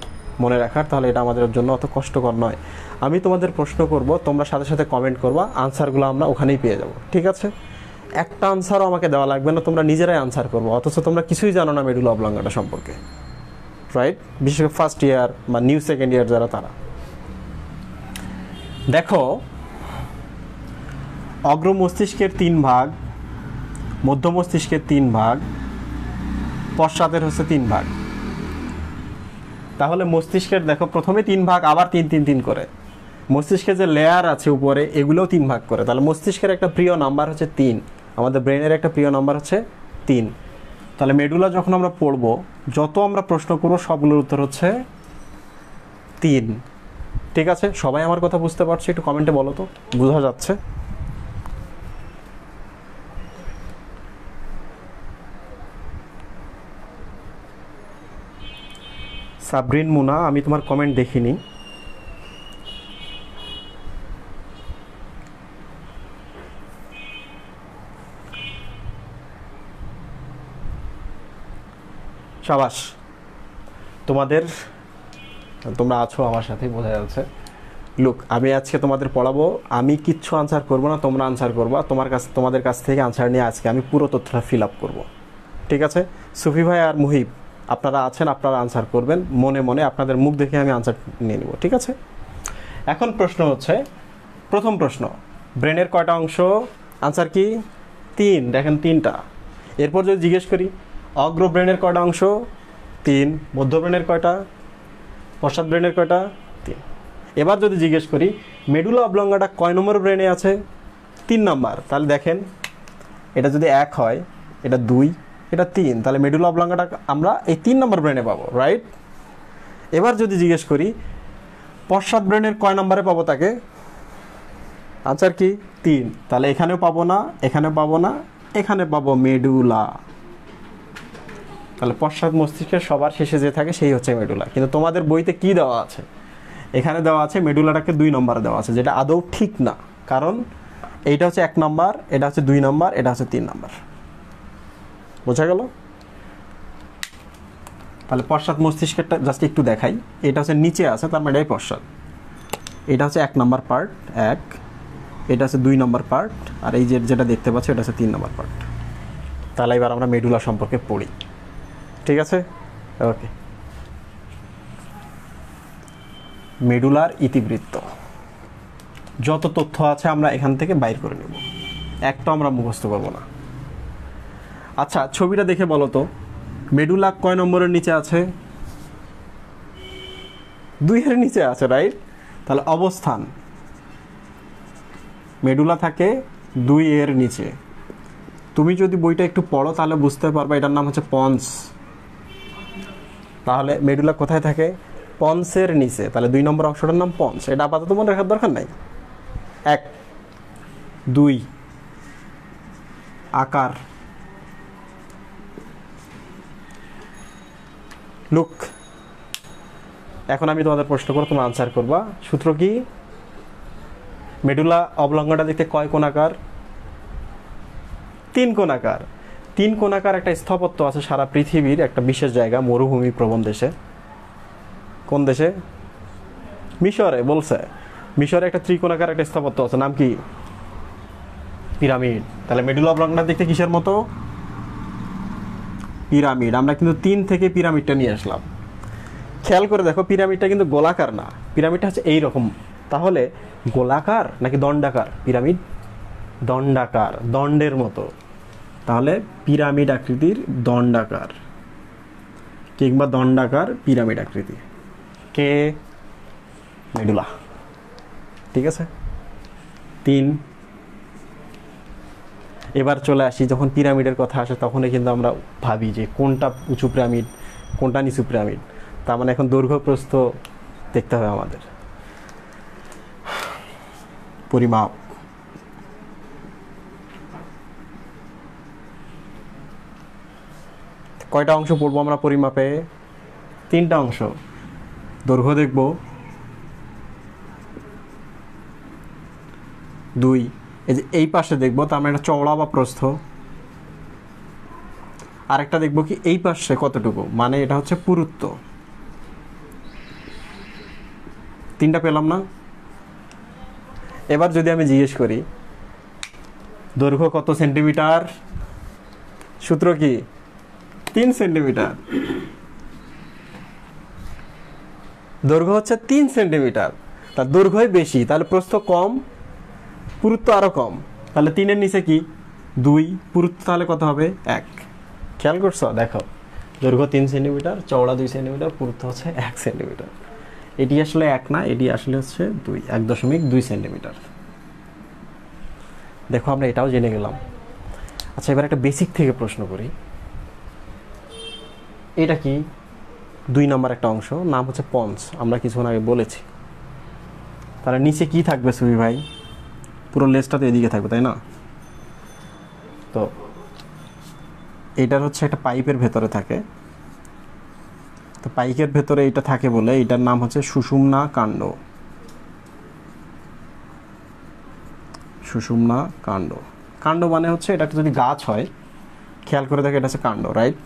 মনে রাখার, তাহলে এটা আমাদের জন্য অত কষ্টকর নয়। আমি তোমাদের প্রশ্ন করব, তোমরা সাথে সাথে কমেন্ট করবা, আনসারগুলো আমরা ওখানেই পেয়ে যাব, ঠিক আছে? একটা আনসারও আমাকে দেওয়া লাগবে না, তোমরা নিজেরাই আনসার করবো, অথচ তোমরা কিছুই জানো না মেডুলা অবলঙ্গাটা সম্পর্কে, রাইট? বিশেষ করে ফার্স্ট ইয়ার বা নিউ সেকেন্ড ইয়ার যারা, তারা। দেখো, অগ্র মস্তিষ্কের 3 ভাগ, মধ্য মস্তিষ্কের 3 ভাগ, পশ্চাতের হচ্ছে 3 ভাগ। তাহলে মস্তিষ্কের দেখো প্রথমে 3 ভাগ, আবার 3 3 3 করে। মস্তিষ্কের যে লেয়ার আছে উপরে এগুলোও 3 ভাগ করে। তাহলে মস্তিষ্কের একটা প্রিয় নাম্বার হচ্ছে 3, আমাদের ব্রেনের একটা প্রিয় নাম্বার হচ্ছে 3। তাহলে মেডুলা যখন আমরা পড়ব, যত আমরা প্রশ্ন করব সবগুলোর উত্তর হচ্ছে 3। ঠিক আছে, সবাই আমার কথা বুঝতে পারছে? একটু কমেন্টে বলো তো বোঝা যাচ্ছে? সাবরিন মুনা, আমি তোমার কমেন্ট দেখিনি। সাবাস, তোমরা আছো আমার সাথে, বোঝা যাচ্ছে। লুক, আমি আজকে তোমাদের পড়াবো, আমি কিচ্ছু আনসার করবো না, তোমরা আনসার করবা। তোমাদের কাছ থেকে আনসার নিয়ে আজকে আমি পুরো তথ্যটা ফিল আপ করবো। ঠিক আছে, সুফি ভাই আর মুহিব আপনারা আছেন, আপনারা আনসার করবেন মনে মনে, আপনাদের মুখ দেখে আমি আনসার নিয়ে নেব। ঠিক আছে, এখন প্রশ্ন হচ্ছে, প্রথম প্রশ্ন, ব্রেনের কয়টা অংশ? আনসার কি? 3। দেখেন 3টা। এরপর যদি জিজ্ঞেস করি অগ্র ব্রেনের কয়টা অংশ? 3। মধ্য ব্রেনের কয়টা? পশ্চাৎ ব্রেনের কয়টা? 3। এবার যদি জিজ্ঞেস করি মেডুলা অবলঙ্গাটা কয় নম্বর ব্রেনে আছে? 3 নম্বর। তাহলে দেখেন এটা যদি 1 হয়, এটা 2, এটা 3, তাহলে মেডুলা অবলঙ্গাটা আমরা এই 3 নম্বর ব্রেনে পাবো, রাইট? এবার যদি জিজ্ঞেস করি পশ্চাৎ ব্রেনের কয় নম্বরে পাবো তাকে? আনসার কি? 3। তাহলে এখানেও পাবো না, এখানেও পাবো না, এখানে পাবো মেডুলা। তাহলে পশ্চাৎ মস্তিষ্কের সবার শেষে যে থাকে সেই হচ্ছে মেডুলা। কিন্তু তোমাদের বইতে কি দেওয়া আছে? এখানে দেওয়া আছে মেডুলাটাকে 2 নম্বরে দেওয়া আছে, যেটা আদৌ ঠিক না। কারণ এইটা হচ্ছে 1 নম্বর, এটা হচ্ছে 2 নম্বর, এটা হচ্ছে 3 নম্বর। বোঝা গেল? তাহলে পশ্চাৎ মস্তিষ্কেরটা জাস্ট একটু দেখাই। এটা হচ্ছে নিচে আছে, তার মানে এটাই পশ্চাৎ। এটা হচ্ছে 1 নম্বর পার্ট, 1। এটা হচ্ছে 2 নম্বর পার্ট, আর এই যেটা দেখতে পাচ্ছ এটা হচ্ছে 3 নম্বর পার্ট। তাহলে এবার আমরা মেডুলা সম্পর্কে পড়ি। ঠিক আছে, ওকে। মেডুলার ইতিবৃত্ত, যত তথ্য আছে আমরা এখান থেকে বাইর করে নেব, একটা আমরা মুখস্থ করব না। আচ্ছা, ছবিটা দেখে বলো তো মেডুলা কয় নম্বরের নিচে আছে? 2 এর নিচে আছে, রাইট? তাহলে অবস্থান, মেডুলা থাকে 2 এর নিচে। তুমি যদি বইটা একটু পড়ো তাহলে বুঝতে পারবে, এটার নাম হচ্ছে পন্স। তাহলে মেডুলা কোথায় থাকে? পন্সের নিচে। তাহলে 2 নম্বর অংশটার নাম পন্স। এটা আপাতত মনে রাখার দরকার নাই। 1, 2 আকার। লুক, এখন আমি তোমাদের প্রশ্ন করব, তোমরা আনসার করবা। সূত্র কি? মেডুলা অবলঙ্গটা দেখতে কয় কোণাকার? 3 কোণাকার। 3 কোণাকার একটা স্থাপত্য আছে সারা পৃথিবীর একটা বিশেষ জায়গা, মরুভূমি প্রবণ দেশে। কোন দেশে? মিশরে। বলছে মিশরে একটা ত্রিকোণাকার একটা স্থাপত্য আছে, নাম কি? পিরামিড। তাহলে মেডুলা অবলঙ্গটা দেখতে কিসের মতো? পিরামিড। আমরা কিন্তু 3 থেকে পিরামিডটা নিয়ে আসলাম। খেয়াল করে দেখো, পিরামিডটা কিন্তু গোলাকার না, পিরামিডটা হচ্ছে এইরকম। তাহলে গোলাকার নাকি দণ্ডাকার? পিরামিড দণ্ডাকার, দণ্ডের মতো। তাহলে পিরামিড আকৃতির দণ্ডাকার কিংবা দণ্ডাকার পিরামিড আকৃতি। কে? মেডুলা। ঠিক আছে, 3। এবার চলে আসি, যখন পিরামিডের কথা আসে তখনই কিন্তু আমরা ভাবি যে কোনটা উঁচু পিরামিড, কোনটা নিচু পিরামিড। তার মানে এখন দৈর্ঘ্য প্রস্থ দেখতে হবে আমাদের। পরিমাপ, কয়টা অংশ পড়বো আমরা পরিমাপে? 3টা অংশ। দৈর্ঘ্য দেখব 2, এই যে এই পাশে দেখবো, তার মানে এটা চওড়া বা প্রস্থ। আরেকটা দেখবো কি এই পাশে কতটুকু, মানে এটা হচ্ছে পুরুত্ব। 3টা পেলাম না? এবার যদি আমি জিজ্ঞেস করি দৈর্ঘ্য কত সেন্টিমিটার, সূত্র কি? 3 সেন্টিমিটার। দৈর্ঘ্য হচ্ছে 3 সেন্টিমিটার, তার দৈর্ঘ্যই বেশি, তাহলে প্রস্থ কম, পুরুত্ব আরো কম। তাহলে 3 এর নিচে কি? 2 পুরুত্ব তাহলে কত হবে 1। খেয়াল করছো? দেখো দৈর্ঘ্য 3 সেন্টিমিটার, চওড়া 2 সেন্টিমিটার, পুরুত্ব হচ্ছে 1 সেন্টিমিটার। এটি আসলে 1 না, এটি আসলে হচ্ছে 2, 1.2 সেন্টিমিটার। দেখো আমরা এটাও জেনে গেলাম। আচ্ছা এবার একটা বেসিক থেকে প্রশ্ন করি। এটা কি 2 নম্বর একটা অংশ, নাম হচ্ছে পঞ্চ, আমরা কিছুক্ষণ আগে বলেছি। তাহলে নিচে কি থাকবে সুবি ভাই? পুরো লেজটা তো এদিকে থাকবে, তাই না? তো এটার হচ্ছে একটা পাইপের ভেতরে থাকে। তো পাইপের ভেতরে এটা থাকে বলে এটার নাম হচ্ছে সুষুম্না কাণ্ড। সুষুম্না কাণ্ড, কাণ্ড মানে হচ্ছে এটা যদি গাছ হয়, খেয়াল করে দেখো এটা হচ্ছে কাণ্ড, রাইট?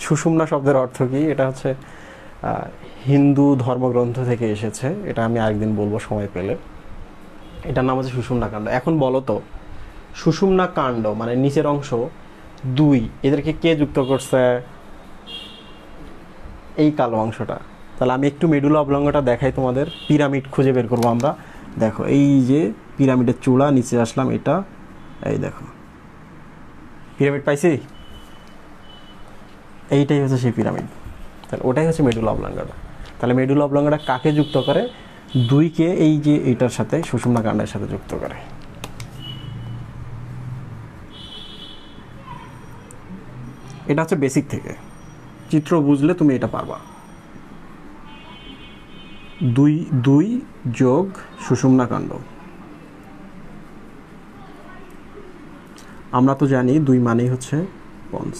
সুষুম্না শব্দের অর্থ কি? এটা হচ্ছে হিন্দু ধর্মগ্রন্থ থেকে এসেছে, এটা আমি আরেকদিন বলবো সময় পেলে। এটার নাম হচ্ছে সুষুম্না কাণ্ড। এখন বলো তো সুষুম্না কাণ্ড মানে নিচের অংশ 2, এদেরকে কে যুক্ত করছে? এই কালো অংশটা। তাহলে আমি একটু মেডুলা অবলঙ্গটা দেখাই তোমাদের, পিরামিড খুঁজে বের করবো আমরা। দেখো এই যে পিরামিডের চূড়া, নিচে আসলাম, এটা এই দেখো পিরামিড পাইছি, এইটাই হচ্ছে সেই পিরামিড। তাহলে ওটাই হচ্ছে মেডুলা অবলঙ্গটা। তাহলে মেডুলা অবলঙ্গটা কাকে যুক্ত করে? 2কে এই যে এইটার সাথে, সুষুম্না কাণ্ডের সাথে যুক্ত করে। এটা হচ্ছে বেসিক থেকে, চিত্র বুঝলে তুমি এটা পারবা। 2 যোগ সুষুম্না কাণ্ড, আমরা তো জানি 2 মানেই হচ্ছে পঞ্চ।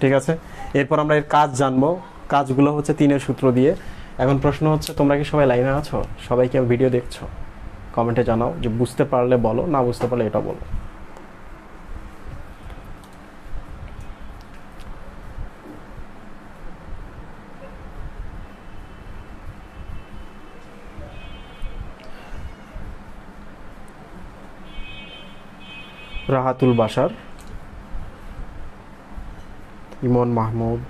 ঠিক আছে, এরপর আমরা এর কাজ জানবো। কাজগুলো হচ্ছে 3-এর সূত্র দিয়ে। এখন প্রশ্ন হচ্ছে তোমরা কি সবাই লাইনে আছো? সবাই কি ভিডিও দেখছো? কমেন্টে জানাও, যে বুঝতে পারলে বলো, না বুঝতে পারলে এটা বলো। রাহাতুল বাশার, ইমন মাহমুদ,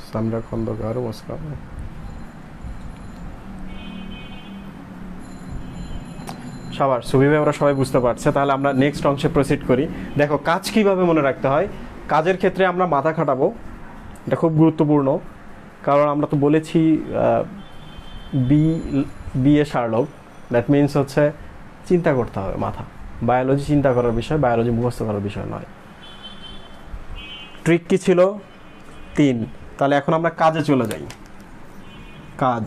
সামরা খন্দকার, মুসকান। সবার সুবিধা ওরা সবাই বুঝতে পারছে। তাহলে আমরা নেক্সট অংশে প্রসিড করি। দেখো কাজ কিভাবে মনে রাখতে হয়। কাজের ক্ষেত্রে আমরা মাথা খাটাবো, এটা খুব গুরুত্বপূর্ণ। কারণ আমরা তো বলেছি বিএ শার্লক, দ্যাট মিনস হচ্ছে চিন্তা করতে হবে মাথা। বায়োলজি চিন্তা করার বিষয়, বায়োলজি মুখস্থ করার বিষয় নয়। ট্রিক কি ছিল? 3। তাহলে এখন আমরা কাজে চলে যাই। কাজ,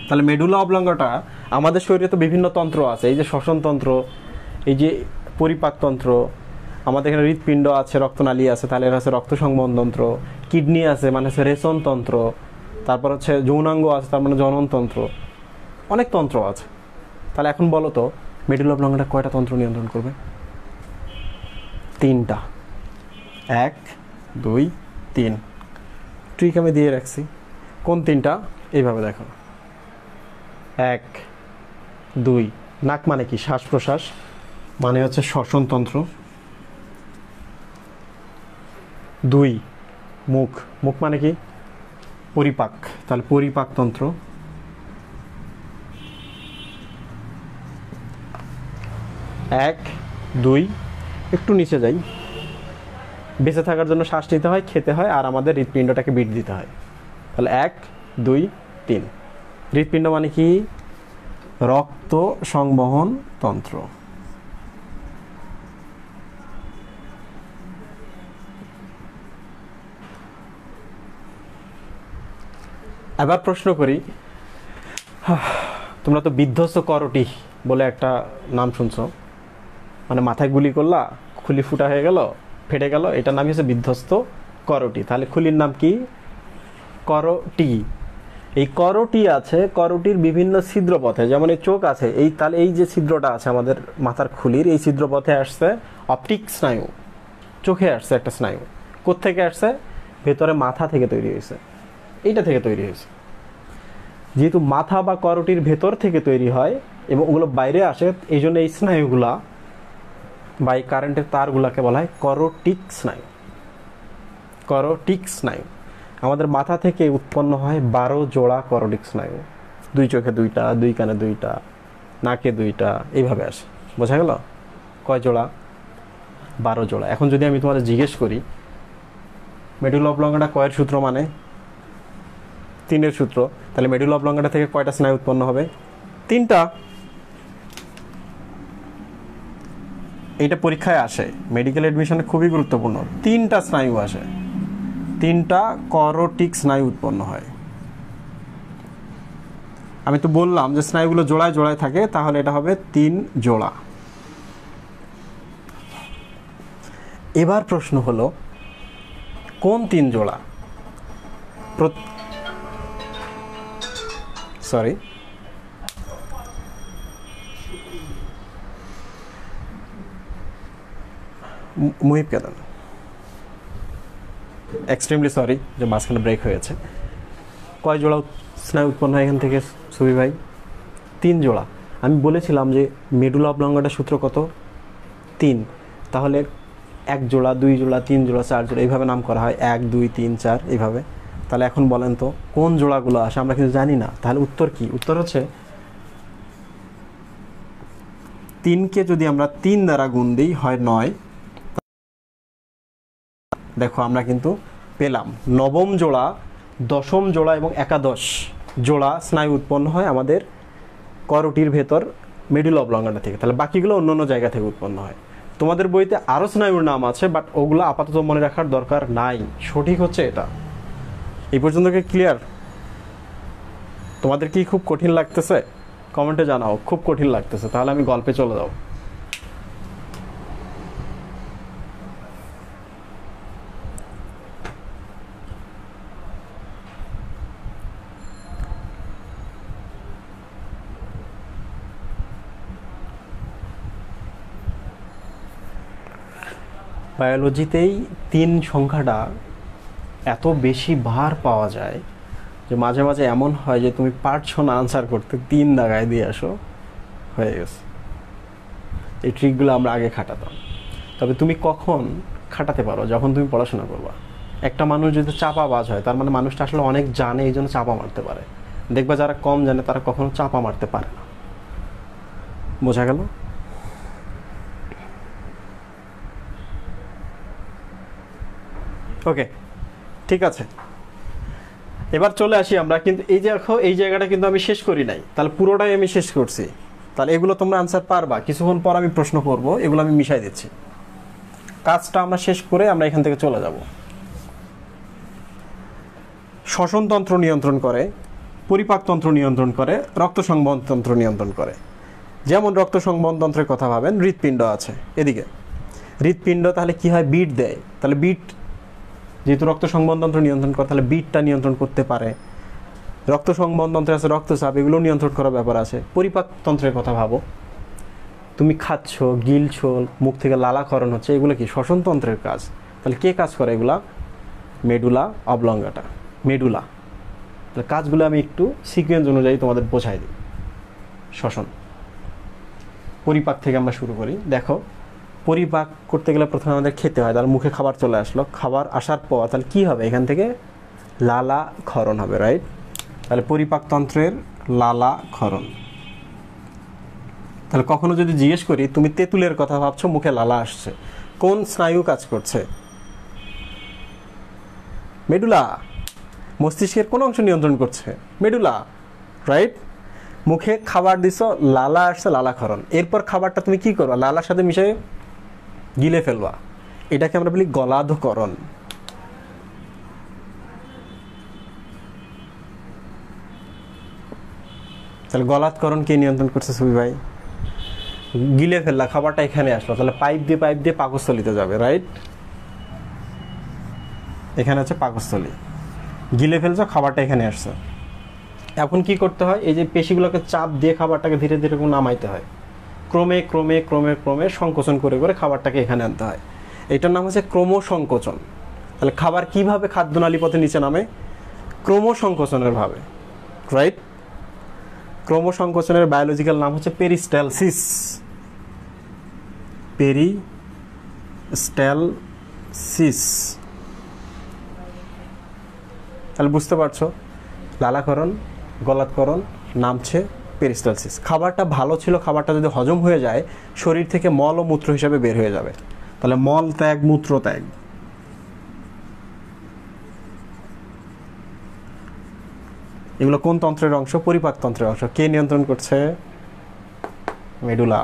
তাহলে মেডুলা অবলঙ্গটা, আমাদের শরীরে তো বিভিন্ন তন্ত্র আছে, এই যে শ্বসনতন্ত্র, এই যে পরিপাকতন্ত্র, আমাদের এখানে হৃৎপিণ্ড আছে, রক্তনালী আছে, তাহলে এটা হচ্ছে রক্ত সংবহনতন্ত্র, কিডনি আছে মানে হচ্ছে রেচনতন্ত্র, তারপর হচ্ছে যৌনাঙ্গ আছে তার মানে জননতন্ত্র, অনেক তন্ত্র আছে। তাহলে এখন বলো তো মেডুলা অবলঙ্গটা কয়টা তন্ত্র নিয়ন্ত্রণ করবে? 3টা। 1, 2, 3। ট্রিক আমি দিয়ে রাখছি। কোন 3টা? এইভাবে দেখো। 1, 2, নাক মানে কি? শ্বাস প্রশ্বাস, মানে হচ্ছে শ্বসনতন্ত্র। 2, মুখ, মুখ মানে কি? পরিপাক, তাহলে পরিপাকতন্ত্র। 1, 2, একটু নিচে যাই। বেঁচে থাকার জন্য শ্বাস নিতে হয়, খেতে হয়, আর আমাদের হৃৎপিণ্ডটাকে বিট দিতে হয়। তাহলে 1, 2, 3। হৃৎপিণ্ড মানে কি? রক্ত সংবহন তন্ত্র। এবার প্রশ্ন করি, তোমরা তো বিধ্বস্ত করোটি বলে একটা নাম শুনছো, মানে মাথায় গুলি করলা, খুলি ফুটা হয়ে গেল, ফেটে গেল, এটার নামই হচ্ছে বিধ্বস্ত করোটি। তাহলে খুলির নাম কি? করোটি। এই করোটি আছে, করোটির বিভিন্ন ছিদ্রপথে, যেমন এই চোখ আছে, এই তাহলে এই যে ছিদ্রটা আছে আমাদের মাথার খুলির, এই ছিদ্রপথে আসছে অপটিক স্নায়ু, চোখে আসছে একটা স্নায়ু। কোত্থেকে আসছে? ভেতরে মাথা থেকে তৈরি হয়েছে, এইটা থেকে তৈরি হয়েছে। যেহেতু মাথা বা করোটির ভেতর থেকে তৈরি হয় এবং ওগুলো বাইরে আসে, এই জন্য এই স্নায়ুগুলা বা এই কারেন্টের তারগুলাকে বলা হয় করোটিক স্নায়ু। করোটিক স্নায়ু। আমাদের মাথা থেকে উৎপন্ন হয় 12 জোড়া করোটিক স্নায়ু, 2 চোখে 2টা, 2 কানে 2টা, নাকে 2টা, এইভাবে আসে। বোঝা গেল? কয় জোড়া? 12 জোড়া। এখন যদি আমি তোমাদের জিজ্ঞেস করি মেডুলা অবলঙ্গাটা কয়ের সূত্র মানে? 3-এর সূত্র। তাহলে মেডুলা অবলঙ্গাটা থেকে কয়টা স্নায়ু উৎপন্ন হবে? 3টা। এইটা পরীক্ষায় আসে, মেডিকেল এডমিশনে খুবই গুরুত্বপূর্ণ। 3টা স্নায়ু আসে, 3টা করোটিক স্নায়ু উৎপন্ন হয়। আমি তো বললাম যে স্নায়ুগুলো জোড়ায় জোড়ায় থাকে, তাহলে এটা হবে 3 জোড়া। এবার প্রশ্ন হলো কোন 3 জোড়া? সরি, মুহিব কেদান, এক্সট্রিমলি সরি যে মাঝখানে ব্রেক হয়েছে। কয় জোড়া স্নায়ু উৎপন্ন হয় এখান থেকে সুবি ভাই? 3 জোড়া। আমি বলেছিলাম যে মেডুলা অবলঙ্গাটার সূত্র কত? 3। তাহলে 1 জোড়া, 2 জোড়া, 3 জোড়া, 4 জোড়া এইভাবে নাম করা হয়, 1 2 3 4 এইভাবে। তাহলে এখন বলেন তো কোন জোড়াগুলো আসে? আমরা কিন্তু জানি না। তাহলে উত্তর কি? উত্তর হচ্ছে 3কে যদি আমরা 3 দ্বারা গুণ দিই হয় 9। দেখো আমরা কিন্তু পেলাম 9ম জোড়া, 10ম জোড়া এবং 11 জোড়া স্নায়ু উৎপন্ন হয় আমাদের করোটির ভেতর মেডুলা অবলঙ্গাটা থেকে। তাহলে বাকিগুলো অন্য অন্য জায়গা থেকে উৎপন্ন হয়। তোমাদের বইতে আরও স্নায়ুর নাম আছে, বাট ওগুলো আপাতত মনে রাখার দরকার নাই। সঠিক হচ্ছে এটা। এই পর্যন্ত কি ক্লিয়ার? তোমাদের কি খুব কঠিন লাগতেছে? কমেন্টে জানাও খুব কঠিন লাগতেছে, তাহলে আমি গল্পে চলে যাও। বায়োলজিতেই 3 সংখ্যাটা এত বেশি বার পাওয়া যায় যে মাঝে মাঝে এমন হয় যে তুমি পারছো না আনসার করতে, 3 দাগায় দিয়ে আসো, হয়ে গেছে। এই ট্রিকগুলো আমরা আগে খাটাতাম। তবে তুমি কখন খাটাতে পারো? যখন তুমি পড়াশোনা করবা। একটা মানুষ যদি চাপাবাজ হয়, তার মানে মানুষটা আসলে অনেক জানে, এই জন্য চাপা মারতে পারে। দেখবা যারা কম জানে তারা কখনো চাপা মারতে পারে না। বোঝা গেল? ওকে, ঠিক আছে। এবার চলে আসি আমরা, কিন্তু এই যে দেখো এই জায়গাটা কিন্তু আমি শেষ করি নাই, তাহলে পুরোটাই আমি শেষ করছি। তাহলে এগুলো তোমরা আনসার পারবা। কিছুক্ষণ পর আমি প্রশ্ন করব, এগুলো আমি মিশাই দিচ্ছি। কাজটা আমরা শেষ করে আমরা এখান থেকে চলে যাব। শ্বসনতন্ত্র নিয়ন্ত্রণ করে, পরিপাকতন্ত্র নিয়ন্ত্রণ করে, রক্ত সংবহন তন্ত্র নিয়ন্ত্রণ করে। যেমন রক্ত সংবহন তন্ত্রের কথা ভাবেন, হৃৎপিণ্ড আছে এদিকে। হৃৎপিণ্ড তাহলে কি হয়? বিট দেয়। তাহলে বিট যেহেতু রক্ত সংবহন তন্ত্র নিয়ন্ত্রণ করে, তাহলে বিটটা নিয়ন্ত্রণ করতে পারে। রক্ত সংবহন তন্ত্রে আছে রক্তচাপ, এগুলো নিয়ন্ত্রণ করার ব্যাপার আছে। পরিপাক তন্ত্রের কথা ভাবো, তুমি খাচ্ছ, গিলছো, মুখ থেকে লালাক্ষরণ হচ্ছে, এগুলো কি? শ্বসনতন্ত্রের কাজ। তাহলে কে কাজ করে এগুলা? Medulla অবলঙ্গাটা, medulla. তাহলে কাজগুলো আমি একটু সিকোয়েন্স অনুযায়ী তোমাদের বোঝাই দিই। শ্বসন, পরিপাক থেকে আমরা শুরু করি। দেখো, পরিপাক করতে গেলে প্রথমে আমাদের খেতে হয়, তার মুখে খাবার চলে আসলো। খাবার আসার পর তাহলে কি হবে? এখান থেকে লালাক্ষরণ হবে, রাইট? তাহলে পরিপাকতন্ত্রের লালাক্ষরণ। তাহলে কখনো যদি জিজ্ঞেস করি তুমি তেঁতুলের কথা ভাবছো, মুখে লালা আসছে, কোন স্নায়ু কাজ করছে? মেডুলা। মস্তিষ্কের কোন অংশ নিয়ন্ত্রণ করছে? Medulla, right? মুখে খাবার দিছো, লালা আসছে, লালাক্ষরণ। এরপর খাবারটা তুমি কি করবা? লালার সাথে মিশে গিলে ফেলবা। এটাকে আমরা বলি গলাধকরণ। তাহলে গলাধকরণ কে নিয়ন্ত্রণ করছে সুবি ভাই? গিলে ফেললা, খাবারটা এখানে আসলো, তাহলে পাইপ দিয়ে পাকস্থলীতে যাবে, রাইট? এখানে হচ্ছে পাকস্থলী। গিলে ফেলছো, খাবারটা এখানে আসছে। এখন কি করতে হয়? এই যে পেশিগুলোকে চাপ দিয়ে খাবারটাকে ধীরে ধীরে নামাইতে হয়। ক্রমে ক্রমে ক্রমে ক্রমে সংকোচন করে করে খাবারটাকে এখানে আনতে হয়। এটার নাম হচ্ছে ক্রমসংকোচন। তাহলে খাবার কিভাবে খাদ্যনালী পথে নিচে নামে? ক্রমসংকোচনের ভাবে, রাইট? ক্রমসংকোচনের বায়োলজিক্যাল নাম হচ্ছে পেরিস্টালসিস। পেরিস্টালসিস। তাহলে বুঝতে পারছো, লালাক্ষরণ, গলাধকরণ, নামছে, পেরিস্টালসিস। খাবারটা ভালো ছিল, খাবারটা যদি হজম হয়ে যায় শরীর থেকে মল ও মূত্র হিসাবে বের হয়ে যাবে। তাহলে মল ত্যাগ, মূত্র ত্যাগ। এগুলো কোন তন্ত্রের অংশ? পরিপাক তন্ত্রের অংশ। কে নিয়ন্ত্রণ করছে? Medulla,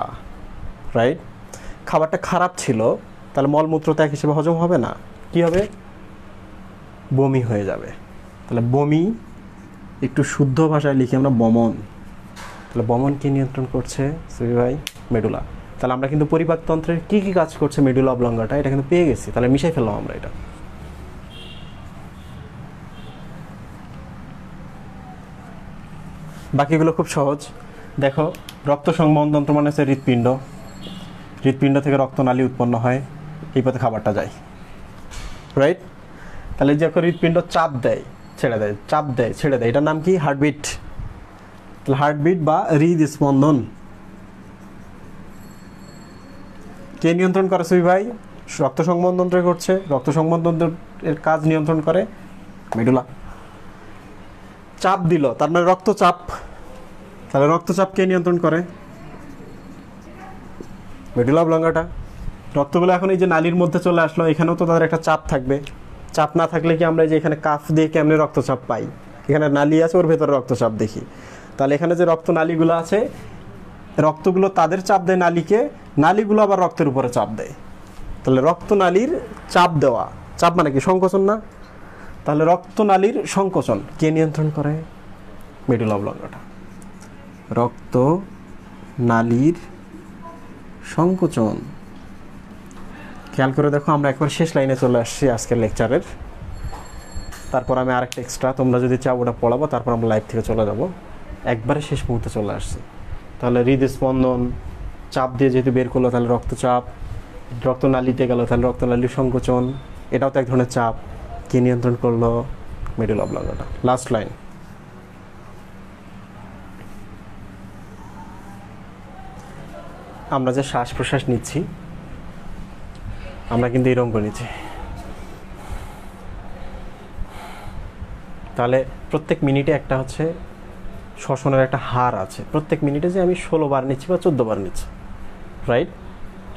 right. খাবারটা খারাপ ছিল, তাহলে মলমূত্র ত্যাগ হিসেবে হজম হবে না, কি হবে? বমি হয়ে যাবে। তাহলে বমি, একটু শুদ্ধ ভাষায় লিখি আমরা বমন। তাহলে বমন কে নিয়ন্ত্রণ করছে সুবি ভাই? মেডুলা। তাহলে আমরা কিন্তু পরিপাক তন্ত্রের কি কি কাজ করছে মেডুলা অবলঙ্গাটা এটা কিন্তু পেয়ে গেছি। তাহলে মিশাই ফেললাম আমরা এটা। বাকিগুলো খুব সহজ। দেখো, রক্ত সংবহন তন্ত্র মানে হচ্ছে হৃৎপিণ্ড। হৃৎপিণ্ড থেকে রক্তনালী উৎপন্ন হয়, এই পথে খাবারটা যায়, রাইট। তাহলে যখন হৃৎপিণ্ড চাপ দেয় ছেড়ে দেয়, চাপ দেয় ছেড়ে দেয়, এটার নাম কি? হার্টবিট। তাহলে হার্টবিট বা হৃদস্পন্দন কে নিয়ন্ত্রণ করে সুবি ভাই? রক্ত সংবহন তন্ত্র করছে। রক্ত সংবহন তন্ত্রের কাজ নিয়ন্ত্রণ করে মেডুলা। চাপ দিল, তার মানে রক্তচাপ। তাহলে রক্তচাপ কে নিয়ন্ত্রণ করে? মেডুলা অবলঙ্গাটা। রক্তগুলো এখন এই যে নালীর মধ্যে চলে আসলো, এখানেও তো তাদের একটা চাপ থাকবে। চাপ না থাকলে কি আমরা যে এখানে কাফ দিয়ে কেমনে রক্তচাপ পাই? এখানে নালী আছে, ওর ভেতরে রক্তচাপ দেখি। তাহলে এখানে যে রক্ত নালীগুলো আছে, রক্তগুলো তাদের চাপ দেয় নালীকে, নালীগুলো আবার রক্তের উপরে চাপ দেয়। তাহলে রক্তনালীর চাপ দেওয়া, চাপ মানে কি? সংকোচন না? তাহলে রক্তনালীর সংকোচন কে নিয়ন্ত্রণ করে? মেডুলা অবলঙ্গাটা। রক্তনালীর সংকোচন। খেয়াল করে দেখো, আমরা একবার শেষ লাইনে চলে আসছি আজকের লেকচারের। তারপর আমি আরেকটা এক্সট্রা, তোমরা যদি চাও ওটা পড়াবো, তারপর আমরা লাইভ থেকে চলে যাব। একবারে শেষ মুহূর্তে চলে আসছি। তাহলে হৃদস্পন্দন, চাপ দিয়ে যেহেতু বের করলো তাহলে রক্তচাপ, রক্তনালীতে গেল তাহলে রক্তনালীর সংকোচন, এটাও তো এক ধরনের চাপ। কে নিয়ন্ত্রণ করলো? মেডুলা অবলঙ্গাটা। Last line. আমরা যে শ্বাস প্রশ্বাস নিচ্ছি, আমরা কিন্তু এরকম করে নিচ্ছি। তাহলে প্রত্যেক মিনিটে একটা হচ্ছে শ্বসনের একটা হার আছে। প্রত্যেক মিনিটে যে আমি 16 বার নিচ্ছি বা 14 বার নিচ্ছি, রাইট।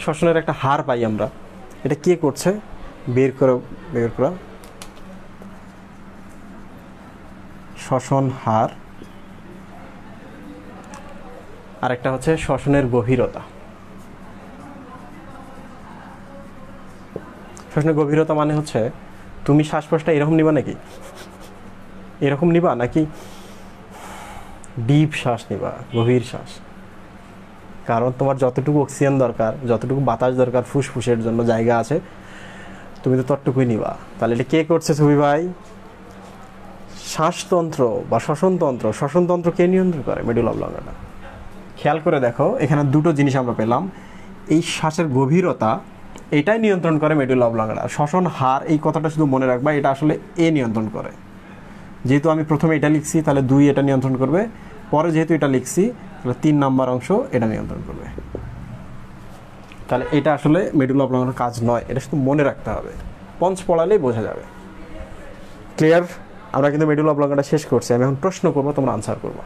শ্বসনের একটা হার পাই আমরা। এটা কে করছে? বের করা শ্বসন হার। আর একটা হচ্ছে শ্বসনের গভীরতা। শ্বসনের গভীরতা মানে হচ্ছে তুমি শ্বাস প্রশ্বাসটা এরকম নিবা নাকি, এরকম নিবা নাকি ডিপ শ্বাস নিবা, গভীর শ্বাস। কারণ তোমার যতটুকু অক্সিজেন দরকার, যতটুকু বাতাস দরকার ফুসফুসের জন্য জায়গা আছে, তুমি তো ততটুকুই নিবা। তাহলে এটা কে করছে সুবি ভাই? শ্বাসতন্ত্র বা শ্বসনতন্ত্র। শ্বসনতন্ত্র কে নিয়ন্ত্রণ করে? মেডুলা অবলঙ্গাটা। খেয়াল করে দেখো, এখানে দুটো জিনিস আমরা পেলাম। এই শ্বাসের গভীরতা, এটাই নিয়ন্ত্রণ করে মেডুলা অবলঙ্গাটা। শ্বসন হার, এই কথাটা শুধু মনে রাখবা, এটা আসলে এ নিয়ন্ত্রণ করে। যেহেতু আমি প্রথমে এটা লিখছি, তাহলে 2 এটা নিয়ন্ত্রণ করবে। পরে যেহেতু এটা লিখছি, তাহলে 3 নাম্বার অংশ এটা নিয়ন্ত্রণ করবে। তাহলে এটা আসলে মেডুলা অবলঙ্গাটার কাজ নয়, এটা শুধু মনে রাখতে হবে। পঞ্চ পড়ালেই বোঝা যাবে। ক্লিয়ার? আমরা কিন্তু মেডুলা অবলঙ্গাটা শেষ করছি। আমি এখন প্রশ্ন করবো, তোমরা আনসার করবো।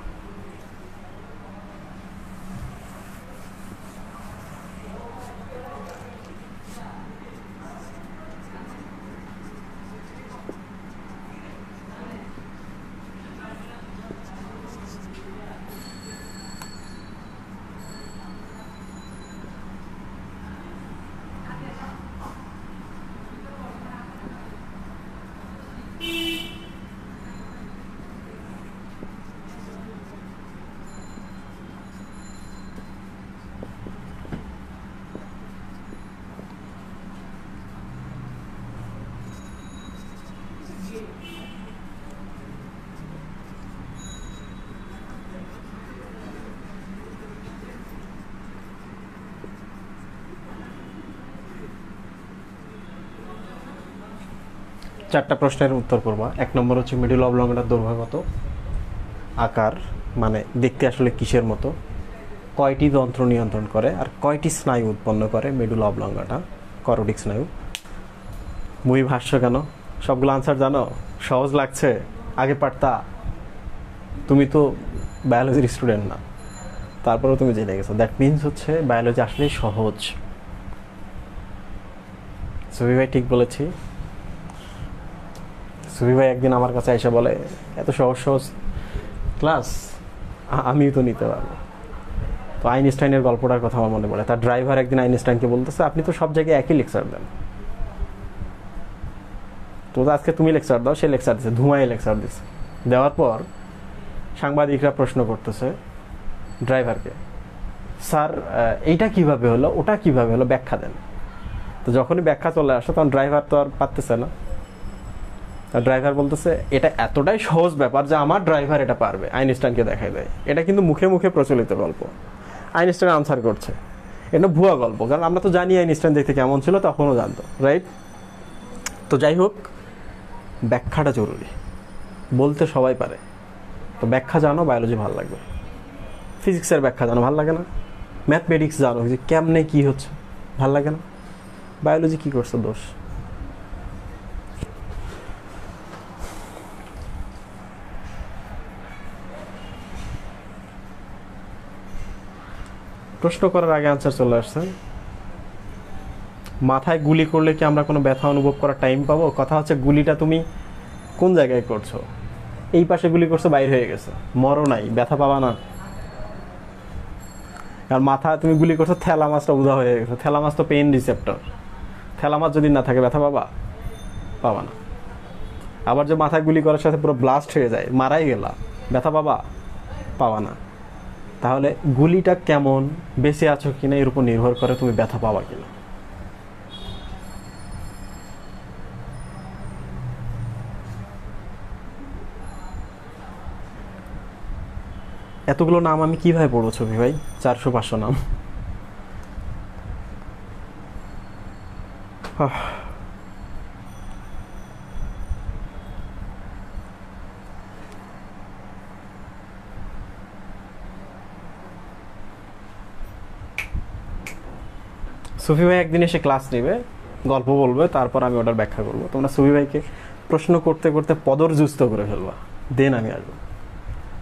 চারটা প্রশ্নের উত্তর করবা। 1 নম্বর হচ্ছে মেডুলা অবলঙ্গাটার দৈর্ঘ্য কত? আকার মানে দেখতে আসলে কিসের মতো? কয়টি তন্ত্র নিয়ন্ত্রণ করে? আর কয়টি স্নায়ু উৎপন্ন করে মেডুলা অবলঙ্গাটা? করোটিক স্নায়ু। মুই ভাষ্য কেন? সবগুলো আনসার জানো? সহজ লাগছে? আগে পারতা? তুমি তো বায়োলজির স্টুডেন্ট না। তারপরেও তুমি জেনে গেছো, দ্যাট মিনস হচ্ছে বায়োলজি আসলে সহজ। সুবি ভাই ঠিক বলেছি? সুবি ভাই একদিন আমার কাছে এসে বলে, এত সহজ সহজ ক্লাস আমিও তো নিতে পারবো। তো আইনস্টাইনের গল্পটার কথা আমার মনে পড়ে। তার ড্রাইভার একদিন আইনস্টাইনকে বলতেছে, আপনি তো সব জায়গায় একই লেকচার দেন, তো আজকে তুমি লেকচার দাও। সে লেকচার দিচ্ছে, ধুমায় লেকচার দিচ্ছে। দেওয়ার পর সাংবাদিকরা প্রশ্ন করতেছে ড্রাইভারকে, স্যার এইটা কিভাবে হলো, ওটা কিভাবে হলো, ব্যাখ্যা দেন। তো যখনই ব্যাখ্যা চলে আসে তখন ড্রাইভার তো আর পারতেছে না। ড্রাইভার বলতেছে, এটা এতটাই সহজ ব্যাপার যে আমার ড্রাইভার এটা পারবে, আইনস্টাইনকে দেখাই দেয়। এটা কিন্তু মুখে মুখে প্রচলিত গল্প। আইনস্টাইন আনসার করছে, এটা ভুয়া গল্প, কারণ আমরা তো জানি আইনস্টাইন দেখতে কেমন ছিল, তখনও জানতো, রাইট? তো যাই হোক, ব্যাখ্যাটা জরুরি। বলতে সবাই পারে, তো ব্যাখ্যা জানো, বায়োলজি ভালো লাগবে। ফিজিক্সের ব্যাখ্যা জানো, ভালো লাগে না? ম্যাথমেটিক্স জানো যে কেমনে কি হচ্ছে, ভালো লাগে না? বায়োলজি কি করছে দোষ? প্রশ্ন করার আগে আনসার চলে আসছে। মাথায় গুলি করলে কি আমরা কোনো ব্যথা অনুভব করার টাইম পাবো? কথা হচ্ছে গুলিটা তুমি কোন জায়গায় করছো। এই পাশে গুলি করছো, বাইর হয়ে গেছে, মরো নাই, ব্যথা পাবা না। কারণ মাথা তুমি গুলি করছো, থ্যালামাসটা উদা হয়ে গেছে। থ্যালামাস তো পেইন রিসেপ্টর। থ্যালামাস যদি না থাকে ব্যথা পাবা না। আবার যে মাথায় গুলি করার সাথে পুরো ব্লাস্ট হয়ে যায়, মারাই গেলা, ব্যথা পাবা না। তাহলে গুলিটা কেমন, বেঁচে আছো কিনা এর উপর নির্ভর করে তুমি ব্যথা পাবা কিনা। এতগুলো নাম আমি কিভাবে পড়বো ছবি ভাই? 400-500 নাম। সুফি ভাই একদিন এসে ক্লাস নেবে, গল্প বলবে, তারপর আমি ওটার ব্যাখ্যা করবো। তোমরা সুফি ভাইকে প্রশ্ন করতে করতে পদরযুস্ত করে ফেলবা, দেন আমি আসবো।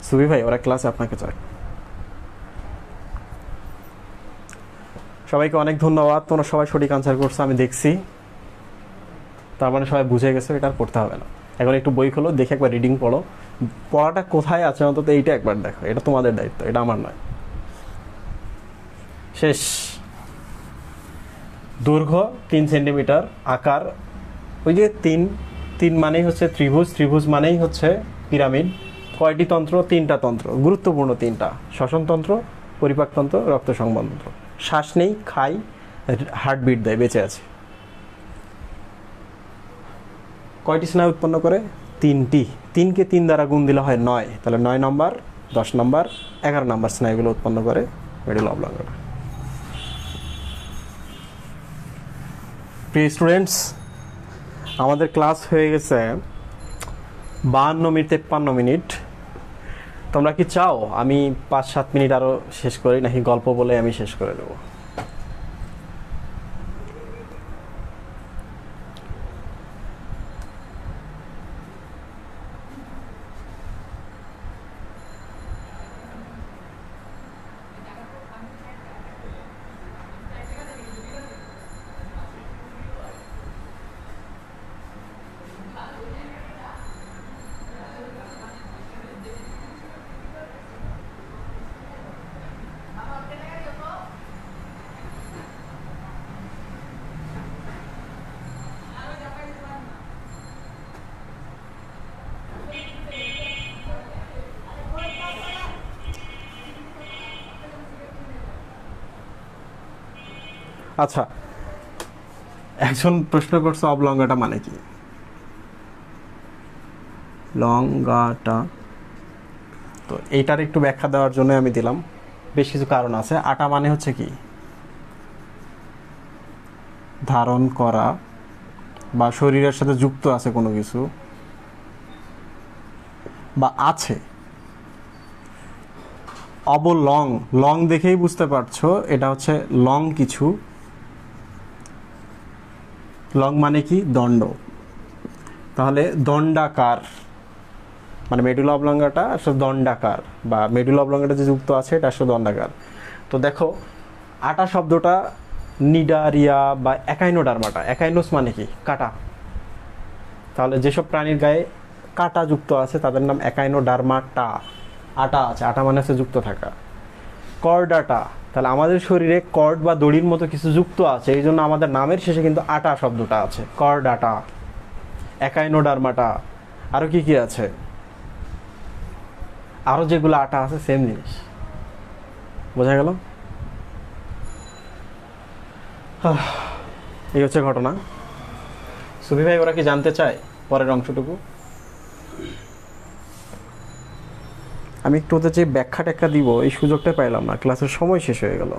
সুফি ভাই ওরা ক্লাসে আপনাকে চায়। সবাইকে অনেক ধন্যবাদ, তোমরা সবাই সঠিক আনসার করছো, আমি দেখছি। তার মানে সবাই বুঝে গেছে, এটা আর পড়তে হবে না। এখন একটু বই খোলো, দেখে একবার রিডিং পড়ো, পড়াটা কোথায় আছে অন্তত এইটা একবার দেখো। এটা তোমাদের দায়িত্ব, এটা আমার নয়। শেষ। দৈর্ঘ্য 3 সেন্টিমিটার, আকার ওই যে 3 মানেই হচ্ছে ত্রিভুজ, ত্রিভুজ মানেই হচ্ছে পিরামিড। কয়টি তন্ত্র? 3টা তন্ত্র, গুরুত্বপূর্ণ 3টা: শ্বসনতন্ত্র, পরিপাকতন্ত্র, রক্ত সংবহনতন্ত্র। শ্বাস নেই, খাই, হার্টবিট দেয়, বেঁচে আছে। কয়টি স্নায়ু উৎপন্ন করে? 3টি। 3কে 3 দ্বারা গুণ দিলে হয় 9, তাহলে 9 নম্বর, 10 নম্বর, 11 নম্বর স্নায়ুগুলো উৎপন্ন করে মিডল অবলঙ্গটা। প্রিয় স্টুডেন্টস, আমাদের ক্লাস হয়ে গেছে 52 মিনিট 53 মিনিট। তোমরা কি চাও আমি 5-7 মিনিট আরও শেষ করি, নাকি গল্প বলে আমি শেষ করে দেবো? আচ্ছা, একজন প্রশ্ন করছে অবলঙ্গটা মানে কি? লঙ্গাটা, তো এইটার একটু ব্যাখ্যা দেওয়ার জন্য আমি দিলাম। বেশ কিছু কারণ আছে। আটা মানে হচ্ছে কি? ধারণ করা বা শরীরের সাথে যুক্ত আছে কোনো কিছু, বা আছে। অবলং, লং দেখেই বুঝতে পারছো এটা হচ্ছে লং কিছু। লং মানে কি? দণ্ড। তাহলে দণ্ডাকার, মানে মেডুলা অবলঙ্গাটা আসলে দণ্ডাকার, বা মেডুলা অবলঙ্গাটা যে যুক্ত আছে এটা আসলে দণ্ডাকার। তো দেখো আটা শব্দটা নিডারিয়া বা একাইনোডার্মাটা, একাইনোস মানে কি কাটা, তাহলে যেসব প্রাণীর গায়ে কাটা যুক্ত আছে তাদের নাম একাইনোডার্মাটা। আটা আছে, আটা মানে হচ্ছে যুক্ত থাকা। কর্ডাটা, তাহলে আমাদের শরীরে কর্ড বা দড়ির মতো কিছু যুক্ত আছে, এই জন্য আমাদের নামের শেষে কিন্তু আটা শব্দটা আছে, কর্ডাটা, একাইনোডার্মাটা। আরো কি কি আছে, আরো যেগুলো আটা আছে সেম জিনিস, বোঝা গেল? এই হচ্ছে ঘটনা। সুফি ভাই ওরা কি জানতে চায় পরের অংশটুকু? আমি একটু ওদের যে ব্যাখ্যা ট্যাখ্যা দিব এই সুযোগটা পাইলাম না, ক্লাসের সময় শেষ হয়ে গেল।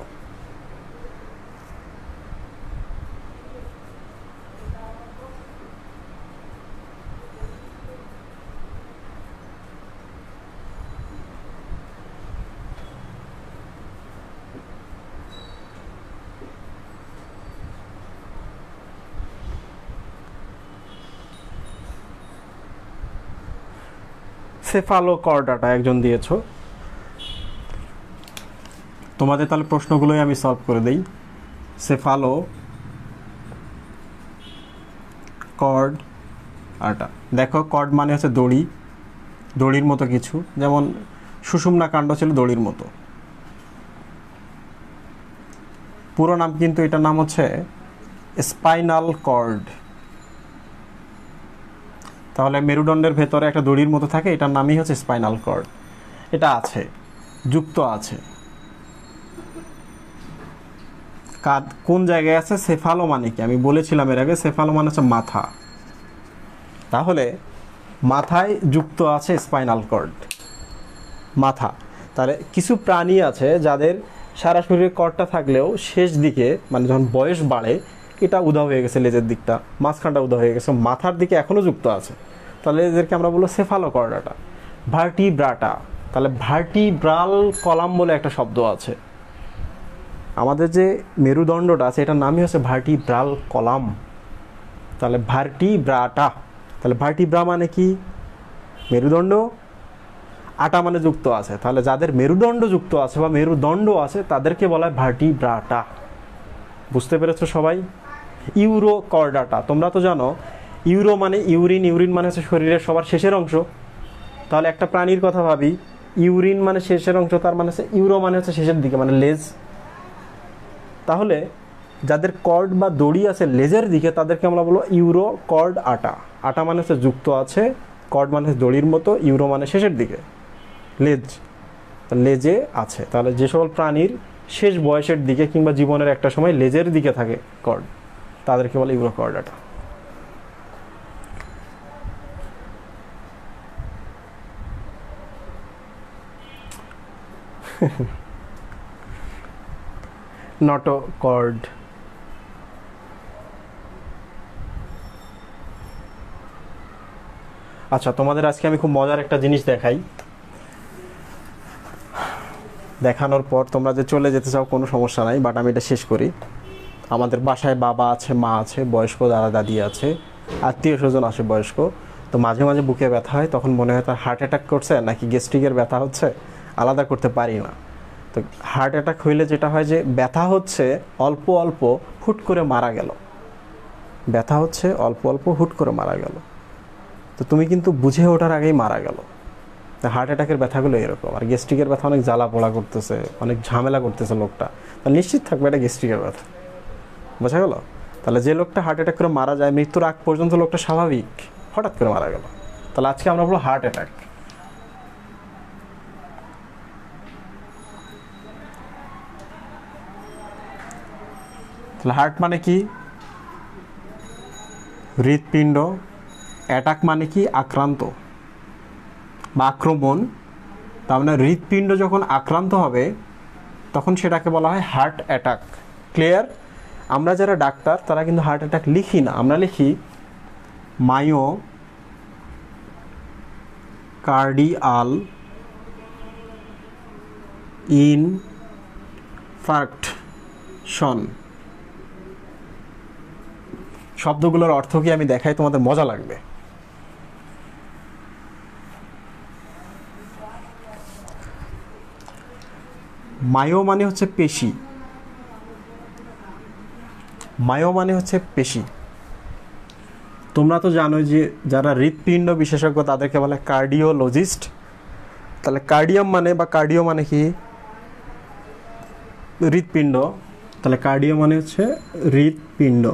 সেফালোকর্ডাটা একজন দিয়েছো, তোমাদের তাহলে প্রশ্নগুলোই আমি সলভ করে দেই। সেফালো কর্ড আটা, দেখো কর্ড মানে হচ্ছে দড়ি, দড়ির মতো কিছু, যেমন সুষুম্না কাণ্ড ছিল দড়ির মতো। পুরো নাম কিন্তু এটার নাম হচ্ছে স্পাইনাল কর্ড। তাহলে মেরুদণ্ডের ভেতরে একটা দড়ির মতো থাকে, এটার নামই হচ্ছে স্পাইনাল কর্ড। এটা আছে, যুক্ত আছে। কোন জায়গায় আছে? সেফালো মানে কি আমি বলেছিলাম এর আগে, সেফালো মানে হচ্ছে মাথা। তাহলে মাথায় যুক্ত আছে স্পাইনাল কর্ড, মাথা। তাহলে কিছু প্রাণী আছে যাদের সারা শরীরে কর্ডটা থাকলেও শেষ দিকে মানে যখন বয়স বাড়ে এটা উধাও হয়ে গেছে, লেজের দিকটা মাঝখানটা উধাও হয়ে গেছে, মাথার দিকে এখনও যুক্ত আছে, তাহলে এদেরকে আমরা বলবো সেফালোকর্ডাটা। ভার্টিব্রাটা, তাহলে ভার্টিব্রাল কলাম বলে একটা শব্দ আছে। আমাদের যে মেরুদণ্ডটা আছে এটার নামই হচ্ছে ভার্টিব্রাল কলাম। তাহলে ভার্টিব্রাটা, তাহলে ভার্টিব্রা মানে কি? মেরুদণ্ড, আটা মানে যুক্ত আছে, তাহলে যাদের মেরুদণ্ড যুক্ত আছে বা মেরুদণ্ড আছে তাদেরকে বলা হয় ভার্টিব্রাটা। বুঝতে পেরেছো সবাই? ইউরোকর্ডাটা, তোমরা তো জানো ইউরো মানে ইউরিন, ইউরিন মানে হচ্ছে শরীরের সবার শেষের অংশ। তাহলে একটা প্রাণীর কথা ভাবি, ইউরিন মানে শেষের অংশ, তার মানে হচ্ছে ইউরো মানে হচ্ছে শেষের দিকে মানে লেজ। তাহলে যাদের কর্ড বা দড়ি আছে লেজের দিকে তাদেরকে আমরা বলবো ইউরো কর্ড আটা। আটা মানে হচ্ছে যুক্ত আছে, কর্ড মানে হচ্ছে দড়ির মতো, ইউরো মানে শেষের দিকে, লেজ, লেজে আছে। তাহলে যে সকল প্রাণীর শেষ বয়সের দিকে কিংবা জীবনের একটা সময় লেজের দিকে থাকে কর্ড, তাদেরকে বলে ইউরো কর্ড আটা। নটোকর্ড, আচ্ছা তোমাদের আজকে আমি খুব মজার একটা জিনিস দেখাই, দেখানোর পর তোমরা যে চলে যেতে চাও কোনো সমস্যা নাই, বাট আমি এটা শেষ করি। আমাদের বাসায় বাবা আছে, মা আছে, বয়স্ক দাদা দাদি আছে, আত্মীয় স্বজন আছে বয়স্ক, তো মাঝে মাঝে বুকে ব্যথা হয়, তখন মনে হয় তার হার্ট অ্যাটাক করছে নাকি গ্যাস্ট্রিকের ব্যথা হচ্ছে, আলাদা করতে পারি না। তো হার্ট অ্যাটাক হইলে যেটা হয় যে ব্যথা হচ্ছে অল্প অল্প, হুট করে মারা গেল, ব্যথা হচ্ছে অল্প অল্প হুট করে মারা গেল, তো তুমি কিন্তু বুঝে ওঠার আগেই মারা গেল। হার্ট অ্যাটাকের ব্যথাগুলো এরকম। আর গ্যাস্ট্রিকের ব্যথা অনেক জ্বালা পোড়া করতেছে, অনেক ঝামেলা করতেছে লোকটা, তাহলে নিশ্চিত থাকবে এটা গ্যাস্ট্রিকের ব্যথা। বোঝা গেল? তাহলে যে লোকটা হার্ট অ্যাটাক করে মারা যায় মৃত্যুর আগ পর্যন্ত লোকটা স্বাভাবিক, হঠাৎ করে মারা গেল, তাহলে আজকে আমরা বলবো হার্ট অ্যাটাক। তাহলে হার্ট মানে কি? হৃৎপিণ্ড। অ্যাটাক মানে কি? আক্রান্ত বা আক্রমণ। তার মানে হৃৎপিণ্ড যখন আক্রান্ত হবে তখন সেটাকে বলা হয় হার্ট অ্যাটাক। ক্লিয়ার? আমরা যারা ডাক্তার তারা কিন্তু হার্ট অ্যাটাক লিখি না, আমরা লিখি মায়ো কার্ডিয়াল ইনফার্কশন। শব্দগুলোর অর্থ কি আমি দেখাই, তোমাদের মজা লাগবে। মায়ো মানে হচ্ছে পেশি, মায়ো মানে হচ্ছে পেশি। তোমরা তো জানো যে যারা হৃৎপিণ্ড বিশেষজ্ঞ তাদেরকে বলে কার্ডিওলজিস্ট। তাহলে কার্ডিয়াম মানে বা কার্ডিও মানে কি? হৃৎপিণ্ড। তাহলে কার্ডিও মানে হচ্ছে হৃৎপিণ্ড।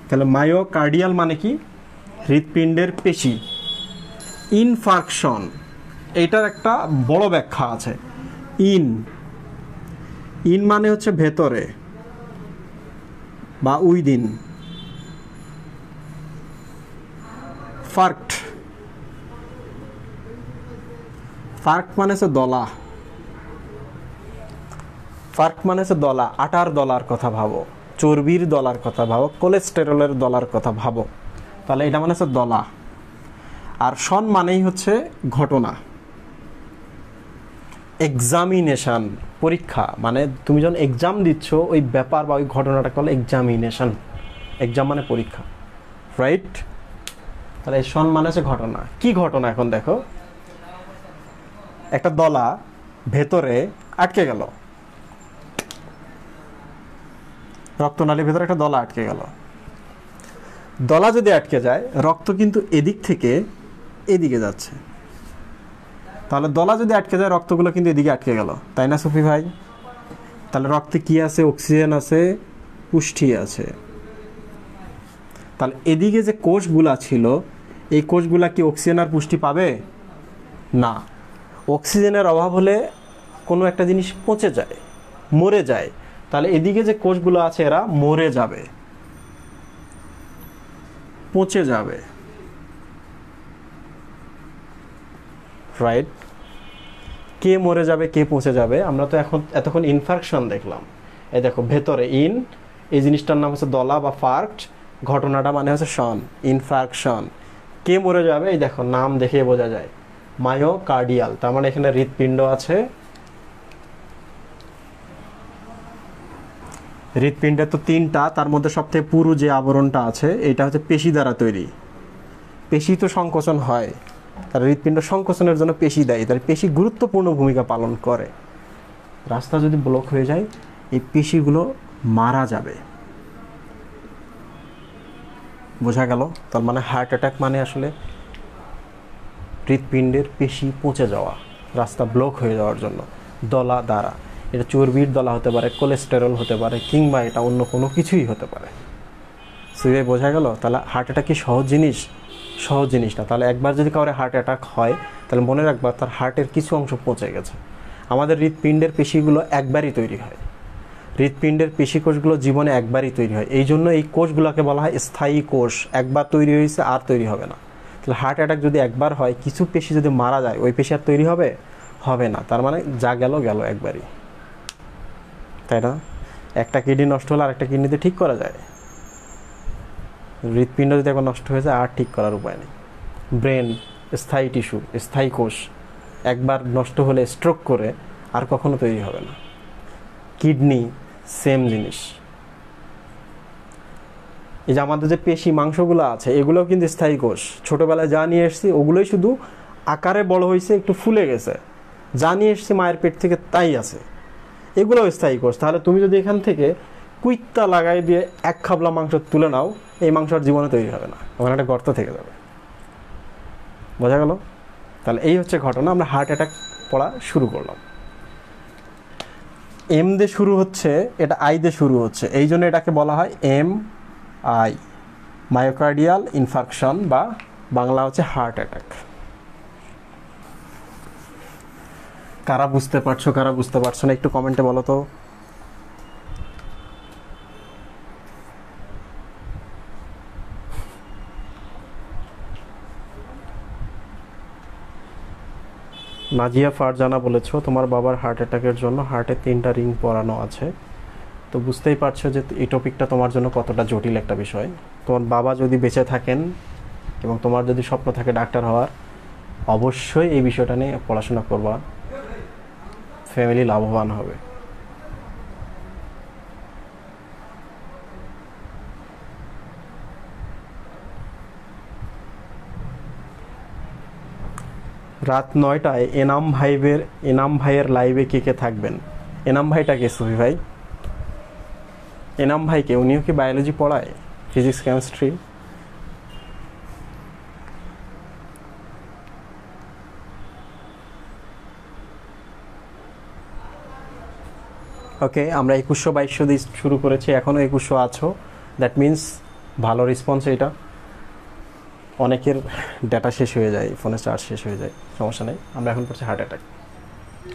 তাহলে মায়োকার্ডিয়াল মানে কি? হৃৎপিণ্ডের পেশি। ইনফার্কশন, এইটার একটা বড় ব্যাখ্যা আছে। ইন মানে হচ্ছে ভেতরে বা উইদিন। ফার্কট মানে হচ্ছে দলা। ফার্ক মানে হচ্ছে দলা। আটার দলার কথা ভাবো, চর্বির দলার কথা ভাবো, কোলেস্টেরলের দলার কথা ভাবো। তাহলে এটা মানে হচ্ছে দলা। আর শন মানেই হচ্ছে ঘটনা। এক্সামিনেশন, পরীক্ষা, মানে তুমি যখন এক্সাম দিচ্ছ ওই ব্যাপার বা ওই ঘটনাটাকে বলে এক্সামিনেশন। এক্সাম মানে পরীক্ষা, রাইট? তাহলে শন মানে হচ্ছে ঘটনা। কি ঘটনা? এখন দেখো, একটা দলা ভেতরে আটকে গেল, রক্তনালীর ভেতরে একটা দলা আটকে গেল। দলা যদি আটকে যায়, রক্ত কিন্তু এদিক থেকে এদিকে যাচ্ছে। তাহলে দলা যদি আটকে যায়, রক্তগুলো কিন্তু এদিকে আটকে গেল, তাই না সুফি ভাই? তাহলে রক্তে কি আছে? অক্সিজেন আছে, পুষ্টি আছে। তাহলে এদিকে যে কোষগুলা ছিল, এই কোষগুলা কি অক্সিজেন আর পুষ্টি পাবে? না। অক্সিজেনের অভাব হলে কোনো একটা জিনিস পচে যায়, মরে যায়। তাহলে এদিকে যে কোষগুলো আছে এরা মরে যাবে, পচে যাবে, রাইট? কে মরে যাবে, কে পচে যাবে? আমরা তো এতক্ষণ ইনফার্কশন দেখলাম। এই দেখো, ভেতরে এই জিনিসটার নাম হচ্ছে দলা বা ফার্কট, ঘটনাটা মানে হচ্ছে শন, ইনফার্কশন। কে মরে যাবে? এই দেখো, নাম দেখে বোঝা যায়, মায়োকার্ডিয়াল। তার মানে এখানে হৃৎপিণ্ড আছে। হৃৎপিণ্ডের তো তিনটা, তার মধ্যে সবথেকে পুরু যে আবরণটা আছে এটা হচ্ছে পেশি দ্বারা তৈরি। পেশি তো সংকোচন হয়, তার হৃৎপিণ্ড সংকোচনের জন্য পেশি দেয়। তার পেশি গুরুত্বপূর্ণ ভূমিকা পালন করে। রাস্তা যদি ব্লক হয়ে যায়, এই পেশিগুলো মারা যাবে। বোঝা গেল? তার মানে হার্ট অ্যাটাক মানে আসলে হৃৎপিণ্ডের পেশি পচে যাওয়া, রাস্তা ব্লক হয়ে যাওয়ার জন্য দলা দ্বারা। এটা চর্বির দলা হতে পারে, কোলেস্টেরল হতে পারে, কিংবা এটা অন্য কোনো কিছুই হতে পারে। সুইভাই বোঝা গেল? তাহলে হার্ট অ্যাটাক কি সহজ জিনিস? সহজ জিনিস না। তাহলে একবার যদি কাউরে হার্ট অ্যাটাক হয়, তাহলে মনে রাখবা তার হার্টের কিছু অংশ পচে গেছে। আমাদের হৃৎপিণ্ডের পেশিগুলো একবারই তৈরি হয়। হৃৎপিণ্ডের পেশি কোষগুলো জীবনে একবারই তৈরি হয়। এই জন্য এই কোষগুলোকে বলা হয় স্থায়ী কোষ। একবার তৈরি হয়েছে, আর তৈরি হবে না। তাহলে হার্ট অ্যাটাক যদি একবার হয়, কিছু পেশি যদি মারা যায়, ওই পেশি আর তৈরি হবে? হবে না। তার মানে যা গেল গেল একবারই, তাই না? একটা কিডনি নষ্ট হলে আরেকটা কিডনিতে ঠিক করা যায়। হৃৎপিণ্ড যদি একবার নষ্ট হয়ে যায়, আর ঠিক করার উপায় নেই। ব্রেন স্থায়ী টিস্যু, স্থায়ী কোষ, একবার নষ্ট হলে স্ট্রোক করে আর কখনো তৈরি হবে না। কিডনি সেম জিনিস। এই যে আমাদের যে পেশি মাংসগুলো আছে, এগুলোও কিন্তু স্থায়ী কোষ। ছোটোবেলায় যা নিয়ে এসেছি ওগুলোই শুধু আকারে বড় হয়েছে, একটু ফুলে গেছে। যা নিয়ে এসেছি মায়ের পেট থেকে তাই আছে, এগুলোও স্থায়ী কোষ। তাহলে তুমি যদি এখান থেকে কুইত্তা লাগাই দিয়ে এক খাবলা মাংস তুলে নাও, এই মাংস আর জীবনে তৈরি হবে না, ওখানে একটা গর্ত থেকে যাবে। বোঝা গেল? তাহলে এই হচ্ছে ঘটনা। আমরা হার্ট অ্যাটাক পড়া শুরু করলাম। এম দিয়ে শুরু হচ্ছে, এটা আই দিয়ে শুরু হচ্ছে, এই জন্য এটাকে বলা হয় MI, মায়োকার্ডিয়াল ইনফার্কশন, বা বাংলা হচ্ছে হার্ট অ্যাটাক। কারা বুঝতে পারছো, কারা বুঝতে পারছো না, একটু কমেন্টে বলো তো। নাজিয়া ফারজানা বলেছো তোমার বাবার হার্ট অ্যাটাকের জন্য হার্টে 3টা রিং পরানো আছে। তো বুঝতেই পারছো যে এই টপিকটা তোমার জন্য কতটা জটিল একটা বিষয়। তোমার বাবা যদি বেঁচে থাকেন এবং তোমার যদি স্বপ্ন থাকে ডাক্তার হওয়ার, অবশ্যই এই বিষয়টা নিয়ে পড়াশোনা করবা, ফ্যামিলি লাভবান হবে। রাত 9টায় এনাম ভাইয়ের লাইভে কে কে থাকবেন? এনাম ভাইটা কে সুফি ভাই? এনাম ভাই কে? উনিও কি বায়োলজি পড়ায়, ফিজিক্স কেমিস্ট্রি? ওকে, আমরা 2100-2200 দিয়ে শুরু করেছি, এখনও 2100 আছো, দ্যাট মিন্স ভালো রেসপন্স। এটা অনেকের ডাটা শেষ হয়ে যায়, ফোনের চার্জ শেষ হয়ে যায়, সমস্যা নেই। আমরা এখন পড়ছি হার্ট অ্যাটাক।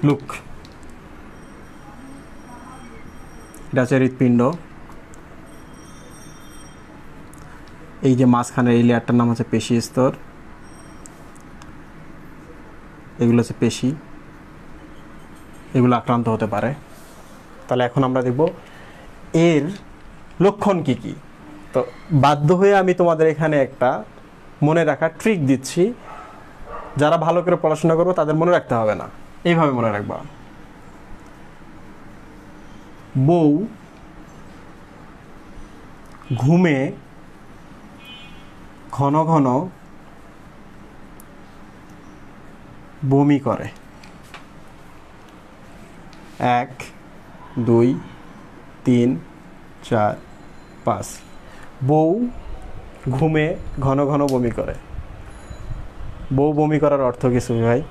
লুক, এটা হচ্ছে হৃৎপিণ্ড। এই যে মাঝখানের এই লেয়ারটার নাম হচ্ছে পেশি স্তর, এগুলো হচ্ছে পেশি, এগুলো আক্রান্ত হতে পারে। তাহলে এখন আমরা দেখব এর লক্ষণ কি কি। তো বাধ্য হয়ে আমি তোমাদের এখানে একটা মনে রাখার ট্রিক দিচ্ছি, যারা ভালো করে পড়াশোনা করবে তাদের মনে রাখতে হবে না, এইভাবে মনে রাখবা। বউ ঘুমে ঘন ঘন বমি করে। 1 2 3 4 5। বউ ঘুমে ঘন ঘন বমি করে। বউ বমি করার অর্থ কি সুমি ভাই?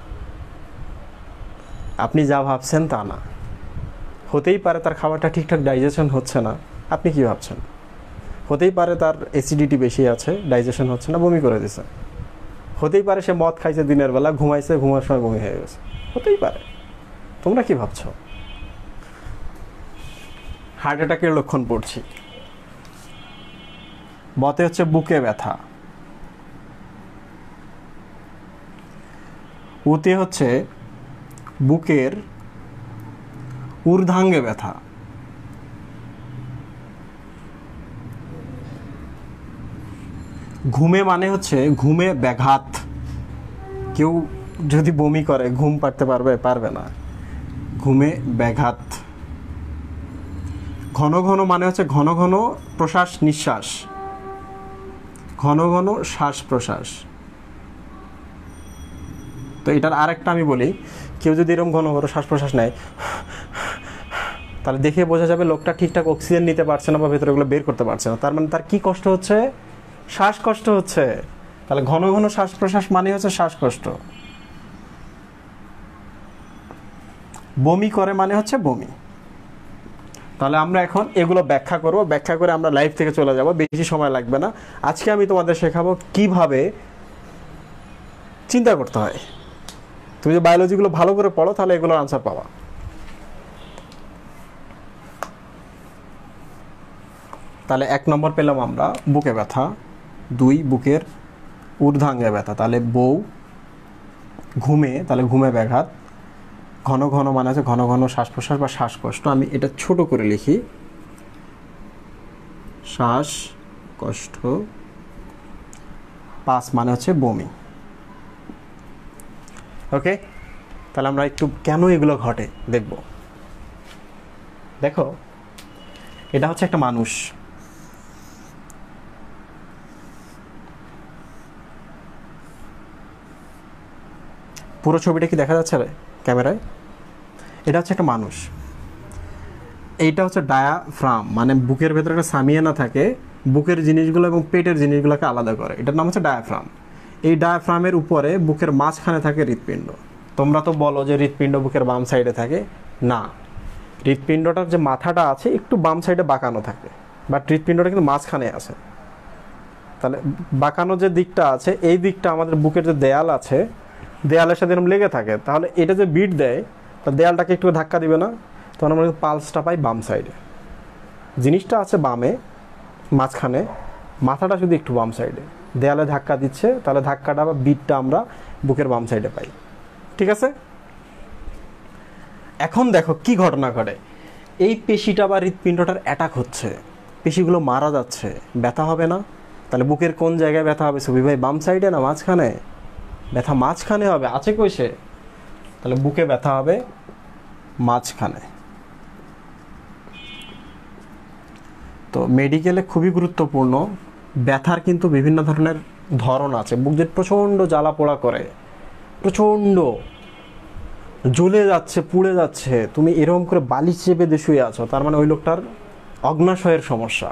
আপনি যা ভাবছেন তা না, হতেই পারে তার খাবারটা ঠিকঠাক ডাইজেশন হচ্ছে না। আপনি কি ভাবছেন? হতেই পারে তার অ্যাসিডিটি বেশি আছে, ডাইজেশন হচ্ছে না, বমি করে দিছে। হতেই পারে সে মদ খাইছে দিনের বেলা, ঘুমাইছে, ঘুমার সময় বমি হয়ে গেছে, হতেই পারে। তোমরা কি ভাবছো? হার্ট অ্যাটাকের লক্ষণ পড়ছি। বতে হচ্ছে বুকে ব্যথা, উতে হচ্ছে বুকের ঊর্ধ্বাঙ্গে ব্যথা, ঘুমে মানে হচ্ছে ঘুমে ব্যাঘাত। কেউ যদি বমি করে ঘুম পাড়তে পারবে না, ঘুমে ব্যাঘাত। ঘন ঘন মানে হচ্ছে ঘন ঘন প্রশ্বাস নিঃশ্বাস, ঘন ঘন শ্বাস প্রশ্বাস। তো এটার আরেকটা আমি বলি, কেউ যদি এরকম ঘন ঘন শ্বাস প্রশ্বাস নেয়, তাহলে দেখে বোঝা যাবে লোকটা ঠিকঠাক অক্সিজেন নিতে পারছে না বা ভেতরে এগুলো বের করতে পারছে না। তার মানে তার কি কষ্ট হচ্ছে? শ্বাসকষ্ট হচ্ছে। তাহলে ঘন ঘন শ্বাস প্রশ্বাস মানে হচ্ছে শ্বাসকষ্ট। বমি করে মানে হচ্ছে বমি। তাহলে আমরা এখন এগুলো ব্যাখ্যা করব, ব্যাখ্যা করে আমরা লাইভ থেকে চলে যাব, বেশি সময় লাগবে না। আজকে আমি তোমাদের শেখাবো কিভাবে চিন্তা করতে হয়। তুমি যে বায়োলজিগুলো ভালো করে পড়ো তাহলে এগুলোর আনসার পাবা। তাহলে 1 নম্বর পেলাম আমরা বুকে ব্যথা, 2 বুকের ঊর্ধ্বাঙ্গে ব্যথা। তাহলে বউ ঘুমে, তাহলে ঘুমে ব্যাঘাত। ঘন ঘন মানে আছে ঘন ঘন শ্বাস প্রশ্বাস বা শ্বাসকষ্ট। আমি এটা ছোট করে লিখি, শ্বাসকষ্ট। 5 মানে হচ্ছে বমি। ওকে, তাহলে আমরা একটু কেন এগুলো ঘটে দেখব। দেখো, এটা হচ্ছে একটা মানুষ, পুরো ছবিটা কি দেখা যাচ্ছে ক্যামেরায়? এটা হচ্ছে একটা মানুষ, এইটা হচ্ছে ডায়াফ্রাম, মানে বুকের ভেতরে একটা সামিয়ানা থাকে, বুকের জিনিসগুলো এবং পেটের জিনিসগুলোকে আলাদা করে, এটার নাম হচ্ছে ডায়াফ্রাম। এই ডায়াফ্রামের উপরে বুকের মাঝখানে থাকে হৃৎপিণ্ড। তোমরা তো বলো যে হৃৎপিণ্ড বুকের বাম সাইডে থাকে, না, হৃৎপিণ্ডটার যে মাথাটা আছে একটু বাম সাইডে বাঁকানো থাকে, বাট হৃৎপিণ্ডটা কিন্তু মাঝখানে আছে। তাহলে বাঁকানো যে দিকটা আছে, এই দিকটা আমাদের বুকের যে দেয়াল আছে, দেয়ালের সাথে এরকম লেগে থাকে। তাহলে এটা যে বিট দেয়, তা দেয়ালটাকে একটু ধাক্কা দিবে না? তখন আমরা পালসটা পাই বাম সাইডে। জিনিসটা আছে বামে মাঝখানে, মাথাটা শুধু একটু বাম সাইডে, দেয়ালে ধাক্কা দিচ্ছে, তাহলে ধাক্কাটা বা বিটটা আমরা বুকের বাম সাইডে পাই। ঠিক আছে? এখন দেখো কি ঘটনা ঘটে। এই পেশিটা বা হৃৎপিণ্ডটার অ্যাটাক হচ্ছে, পেশিগুলো মারা যাচ্ছে, ব্যথা হবে না? তাহলে বুকের কোন জায়গায় ব্যথা হবে সুবি ভাই? বাম সাইডে না মাঝখানে? ব্যথা মাঝখানে হবে, আছে কই সে? তাহলে বুকে ব্যথা হবে মাঝখানে। তো মেডিকেলে খুবই গুরুত্বপূর্ণ, ব্যথার কিন্তু বিভিন্ন ধরনের ধরন আছে। বুক যে প্রচণ্ড জ্বালা পোড়া করে, প্রচণ্ড জ্বলে যাচ্ছে, পুড়ে যাচ্ছে, তুমি এরকম করে বালিশ চেপে দিয়ে শুয়ে আছো, তার মানে ওই লোকটার অগ্নাশয়ের সমস্যা।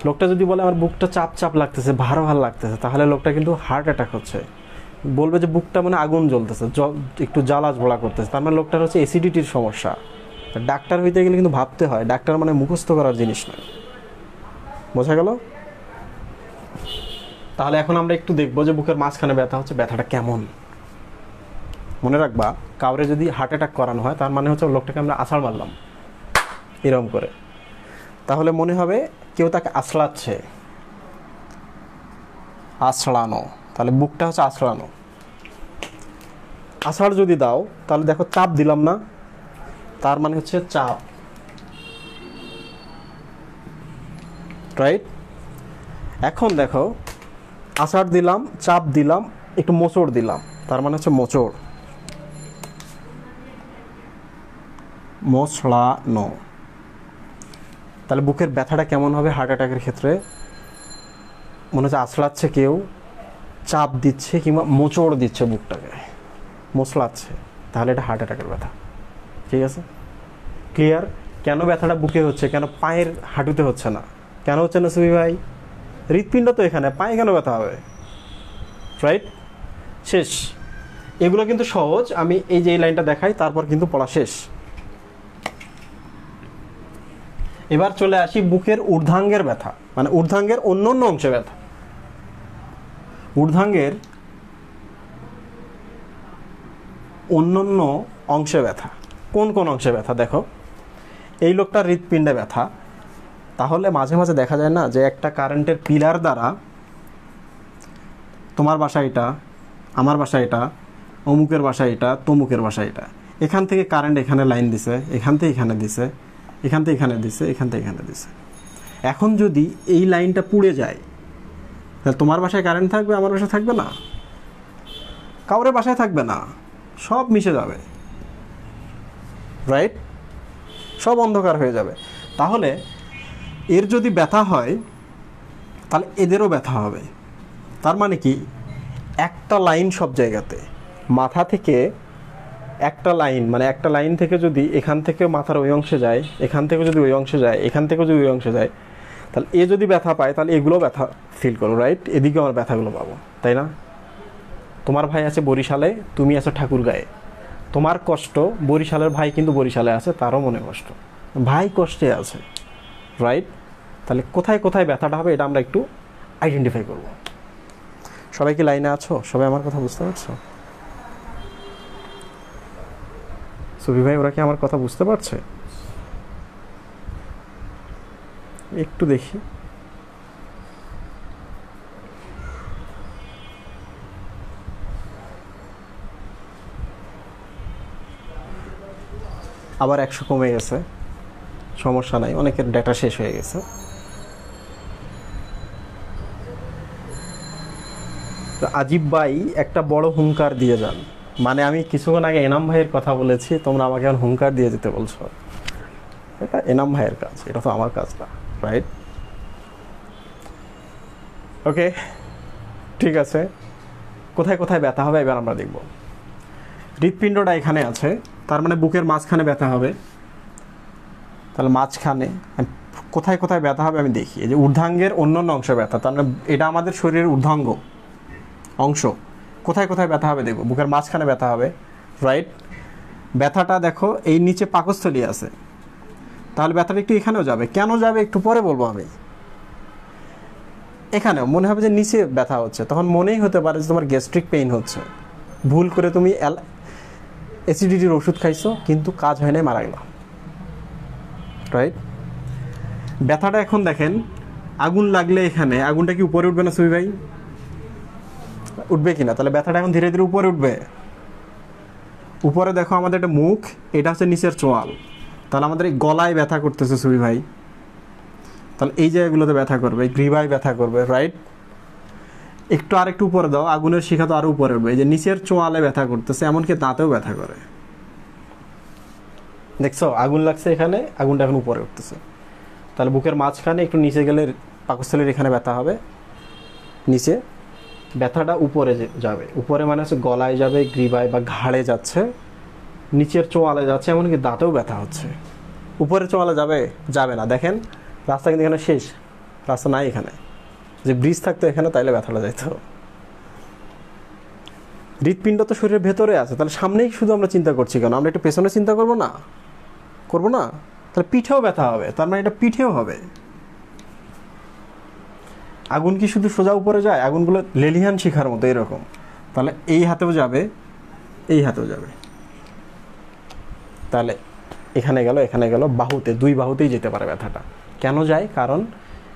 লোকটা যদি বলে আমার বুকটা চাপ চাপ লাগতেছে, ভার ভার লাগতেছে, তাহলে লোকটা কিন্তু হার্ট অ্যাটাক হচ্ছে। বলবে যে বুকটা মানে আগুন জ্বলতেছে, একটু জ্বালা ঝোলা করতেছে, তার মানে লোকটার হচ্ছে অ্যাসিডিটির সমস্যা। ডাক্তার হইতে গেলে কিন্তু ভাবতে হয়, ডাক্তার মানে মুখস্থ করার জিনিস নয়। বোঝা গেল? তাহলে এখন আমরা একটু দেখবো যে বুকের মাঝখানে ব্যথা হচ্ছে, ব্যথাটা কেমন। মনে রাখবা, কাউরে যদি হার্ট অ্যাটাক করানো হয় তার মানে হচ্ছে লোকটাকে আমরা আছাড় মারলাম এরকম করে, তাহলে মনে হবে কেউ তাকে আছড়াচ্ছে, আছড়ানো, তাহলে বুকটা হচ্ছে আছড়ানো। আছাড় যদি দাও তাহলে দেখো চাপ দিলাম না, তার মানে হচ্ছে চাপ, রাইট? এখন দেখো আছাড় দিলাম, চাপ দিলাম, একটু মোচড় দিলাম, তার মানে হচ্ছে মোচড়, মোচড়ানো। তাহলে বুকের ব্যথাটা কেমন হবে হার্ট অ্যাটাকের ক্ষেত্রে? মনে হচ্ছে আছড়াচ্ছে কেউ, চাপ দিচ্ছে কিংবা মোচড় দিচ্ছে বুকটাকে, মোচড়াচ্ছে, তাহলে এটা হার্ট অ্যাটাকের ব্যথা। ঠিক আছে, ক্লিয়ার? কেন ব্যথাটা বুকে হচ্ছে, কেন পায়ের হাঁটুতে হচ্ছে না? কেন হচ্ছে না সুবি ভাই? হৃৎপিণ্ড তো এখানে, পায়ে কেন ব্যথা হবে? রাইট? শেষ। এগুলো কিন্তু সহজ, আমি এই যে এই লাইনটা দেখাই, তারপর কিন্তু পড়া শেষ। এবার চলে আসি বুকের ঊর্ধ্বাঙ্গের ব্যথা, মানে ঊর্ধ্বাঙ্গের অন্য অন্য অংশে ব্যথা। ঊর্ধ্বাঙ্গের অন্যান্য অংশে ব্যথা, কোন কোন অংশে ব্যথা? দেখো, এই লোকটার হৃৎপিণ্ডে ব্যথা, তাহলে মাঝে মাঝে দেখা যায় না যে একটা কারেন্টের পিলার দ্বারা, তোমার বাসা এটা, আমার বাসা এটা, অমুকের বাসা এটা, তমুকের বাসা এটা, এখান থেকে কারেন্ট এখানে লাইন দিছে, এখান থেকে এখানে দিছে, এখান থেকে এখানে দিছে, এখান থেকে এখানে দিছে। এখন যদি এই লাইনটা পুড়ে যায়, তাহলে তোমার বাসায় কারেন্ট থাকবে, আমার বাসায় থাকবে না, কাউরে বাসায় থাকবে না, সব মিশে যাবে, রাইট? সব অন্ধকার হয়ে যাবে। তাহলে এর যদি ব্যথা হয় তাহলে এদেরও ব্যথা হবে। তার মানে কি, একটা লাইন সব জায়গাতে, মাথা থেকে একটা লাইন, মানে একটা লাইন থেকে যদি এখান থেকে মাথার ওই অংশে যায়, এখান থেকে যদি ওই অংশে যায়, এখান থেকে যদি ওই অংশে যায়, তাহলে এ যদি ব্যথা পায় তাহলে এগুলো ব্যথা ফিল করো, রাইট? এদিকে আমার ব্যথাগুলো পাবো, তাই না? তোমার ভাই আছে বরিশালে, তুমি আছো ঠাকুরগাঁয়ে, তোমার কষ্ট, বরিশালের ভাই কিন্তু বরিশালে আছে, তারও মনে কষ্ট, ভাই কষ্টে আছে, রাইট? তাহলে কোথায় কোথায় ব্যথাটা হবে এটা আমরা একটু আইডেন্টিফাই করব। সবাই কি লাইনে আছো? সবাই আমার কথা বুঝতে পারছো? সুবি ভাই, ওরা কি আমার কথা বুঝতে পারছে? একটু দেখি। আবার 100 কমে গেছে, সমস্যা নাই, অনেকের ডেটা শেষ হয়ে গেছে। তো আজিব ভাই একটা বড় হুঙ্কার দিয়ে যান, মানে আমি কিছুক্ষণ আগে এনাম ভাইয়ের কথা বলেছি, তোমরা আমাকে এখন হুঙ্কার দিয়ে যেতে বলছো। এটা এনাম ভাইয়ের কাজ, এটা তো আমার কাজ না, রাইট? ওকে, ঠিক আছে। কোথায় কোথায় ব্যথা হবে এবার আমরা দেখব। হৃৎপিণ্ডটা এখানে আছে, তার মানে বুকের মাঝখানে ব্যথা হবে। তাহলে মাঝখানে কোথায় কোথায় ব্যথা হবে আমি দেখি। এই যে ঊর্ধ্বাঙ্গের অন্যান্য অংশে ব্যথা, তার মানে এটা আমাদের শরীরের ঊর্ধ্বাঙ্গ অংশ। কোথায় কোথায় ব্যথা হবে দেখব। বুকের মাঝখানে ব্যথা হবে, রাইট? ব্যথাটা দেখো এই নিচে পাকস্থলী আছে, তাহলে ব্যথাটা একটু এখানেও যাবে। কেন যাবে একটু পরে বলবো আমি। এখানেও মনে হবে যে নিচে ব্যথা হচ্ছে, তখন মনেই হতে পারে যে তোমার গ্যাস্ট্রিক পেইন হচ্ছে, ভুল করে তুমি অ্যাসিডিটির ওষুধ খাইছো, কিন্তু কাজ হয় নাই, মারা গেলাম, রাইট? ব্যথাটা এখন দেখেন, আগুন লাগলে এখানে আগুনটা কি উপরে উঠবে না সুবি ভাই? উঠবে কিনা? তাহলে ব্যথাটা এখন ধীরে ধীরে উপরে উঠবে। উপরে দেখো আমাদের একটা মুখ, এটা হচ্ছে নিচের চোয়াল, তাহলে আমাদের এই গলায় ব্যথা করতেছে সুবি ভাই, তাহলে এই জায়গাগুলোতে ব্যথা করবে, গ্রীবায় ব্যথা করবে, রাইট? একটু আরেকটু উপরে দাও, আগুনের শিখা তো আরো উপরে উঠবে। এই যে নিচের চোয়ালে ব্যথা করতেছে, এমনকি দাঁতেও ব্যথা করে। দেখছো আগুন লাগছে এখানে, আগুনটা এখন উপরে উঠতেছে। তাহলে বুকের মাঝখানে একটু নিচে গেলে পাকস্থলীর এখানে ব্যথা হবে, নিচে ব্যথাটা উপরে যাবে। উপরে মানে হচ্ছে গলায় যাবে, গ্রীবায় বা ঘাড়ে যাচ্ছে, নিচের চোয়ালে যাচ্ছে, এমনকি দাঁতেও ব্যথা হচ্ছে। উপরে চোয়ালে যাবে? যাবে না। দেখেন রাস্তা কিন্তু এখানে শেষ, রাস্তা নাই এখানে। যে ব্রিজ থাকতো এখানে তাইলে ব্যথাটা যাইতো। হৃৎপিণ্ড তো শরীরের ভেতরে আছে, তাহলে সামনেই শুধু আমরা চিন্তা করছি কেন? আমরা একটু পেছনে চিন্তা করবো না? করবো না? তাহলে পিঠেও ব্যথা হবে, তার মানে এটা পিঠেও হবে। আগুন কি শুধু সোজা উপরে যায়? আগুনগুলো লেলিহান শিখার মতো এরকম। তাহলে এই হাতেও যাবে, এই হাতেও যাবে। তাহলে এখানে গেল, এখানে গেল, বাহুতে, দুই বাহুতেই যেতে পারে ব্যথাটা। কেন যায়? কারণ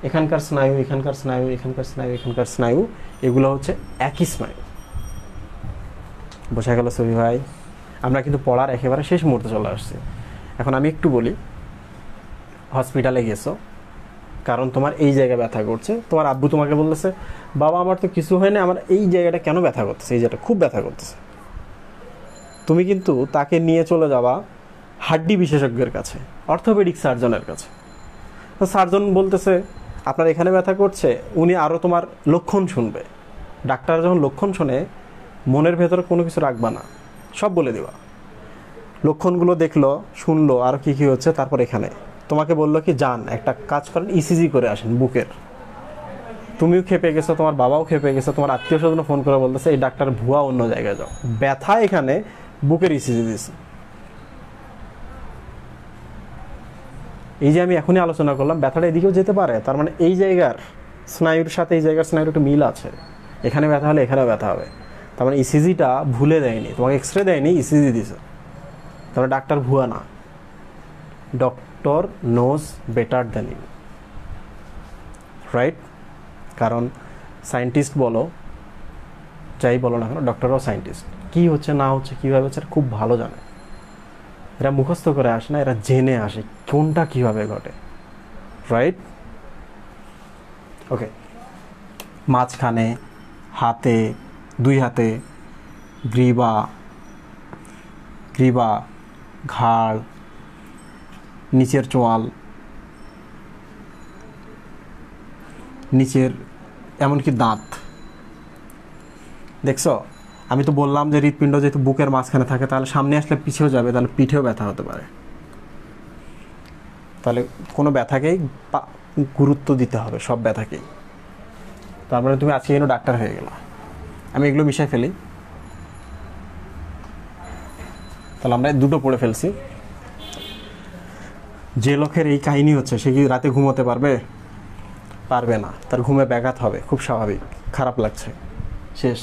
এখানকার স্নায়ু, এখানকার স্নায়ু, এখানকার স্নায়ু, এখানকার স্নায়ু, এগুলো হচ্ছে একই স্নায়ু। বোঝা গেল সবি ভাই? আমরা কিন্তু পড়ার একেবারে শেষ মুহূর্তে চলে আসছি। এখন আমি একটু বলি, হসপিটালে গেছো কারণ তোমার এই জায়গায় ব্যথা করছে, তোমার আব্বু তোমাকে বলতেছে বাবা আমার তো কিছু হয় না, আমার এই জায়গাটা কেন ব্যথা করতেছে, এই জায়গাটা খুব ব্যথা করতেছে। তুমি কিন্তু তাকে নিয়ে চলে যাবা হাড্ডি বিশেষজ্ঞের কাছে, অর্থোপেডিক সার্জনের কাছে। তো সার্জন বলতেছে আপনার এখানে ব্যথা করছে, উনি আরও তোমার লক্ষণ শুনবে। ডাক্তার যখন লক্ষণ শোনে, মনের ভেতরে কোনো কিছু রাখবা না, সব বলে দেবা। লক্ষণগুলো দেখলো, শুনলো আর কি কি হচ্ছে, তারপর এখানে তোমাকে বললো কি যান একটা কাজ করেন, ইসিজি করে আসেন বুকের। তুমিও খেপে গেছো, তোমার বাবাও খেপে গেছো, তোমার আত্মীয় স্বজনও ফোন করে বলতেছে এই ডাক্তার ভুয়া, অন্য জায়গায় যাও। ব্যথা এখানে, বুকের ইসিজি দিছে। এই যে আমি এখনই আলোচনা করলাম, ব্যথাটা এদিকেও যেতে পারে, তার মানে এই জায়গার স্নায়ুর সাথে এই জায়গার স্নায়ুর একটু মিল আছে। এখানে ব্যথা হলে এখানেও ব্যথা হবে। তার মানে ইসিজিটা ভুলে দেয়নি, তোমাকে এক্স রে দেয়নি, ইসিজি দিছে। তারপরে ডাক্তার ভুয়া না, doctor knows better than you, right? কারণ সায়েন্টিস্ট বলো, যাই বলো না কেন, ডক্টরও সায়েন্টিস্ট। কী হচ্ছে না হচ্ছে, কীভাবে হচ্ছে খুব ভালো জানে। এরা মুখস্থ করে আসে না, এরা জেনে আসে কোনটা কীভাবে ঘটে, রাইট? ওকে, মাঝখানে, হাতে, দুই হাতে, গ্রীবা, গ্রীবা, ঘাড়, নিচের চোয়াল, নিচের এমনকি দাঁত। দেখছো, আমি তো বললাম যে হৃৎপিণ্ড যেহেতু বুকের মাঝখানে থাকে, তাহলে সামনে আসলে পিছেও যাবে, তাহলে পিঠেও ব্যথা হতে পারে। তাহলে কোনো ব্যথাকেই গুরুত্ব দিতে হবে, সব ব্যথাকেই। তার মানে তুমি আজকে যেন ডাক্তার হয়ে গেলা। আমি এগুলো মিশাই ফেলি, তাহলে আমরা দুটো পড়ে ফেলছি। যে লোকের এই কাহিনী হচ্ছে সে কি রাতে ঘুমোতে পারবে? পারবে না, তার ঘুমে ব্যাঘাত হবে, খুব স্বাভাবিক। খারাপ লাগছে, শেষ।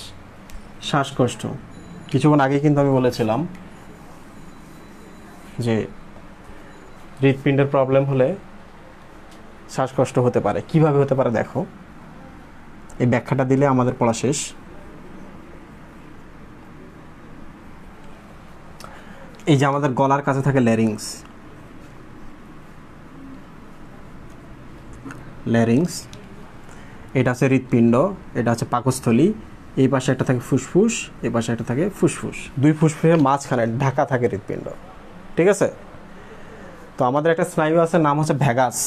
শ্বাসকষ্ট, কিছুক্ষণ আগে কিন্তু আমি বলেছিলাম যে হৃৎপিণ্ডের প্রবলেম হলে শ্বাসকষ্ট হতে পারে। কিভাবে হতে পারে দেখো, এই ব্যাখ্যাটা দিলে আমাদের পড়া শেষ। এই যে আমাদের গলার কাছে থাকে ল্যারিংস, ল্যারিংস, এটা আছে হৃৎপিণ্ড, এটা আছে পাকস্থলী। এই পাশে একটা থাকে ফুসফুস, এই পাশে একটা থাকে ফুসফুস। দুই ফুসফুসের মাঝখানে ঢাকা থাকে হৃৎপিণ্ড, ঠিক আছে? তো আমাদের একটা স্নায়ু আছে, নাম হচ্ছে ভ্যাগাস।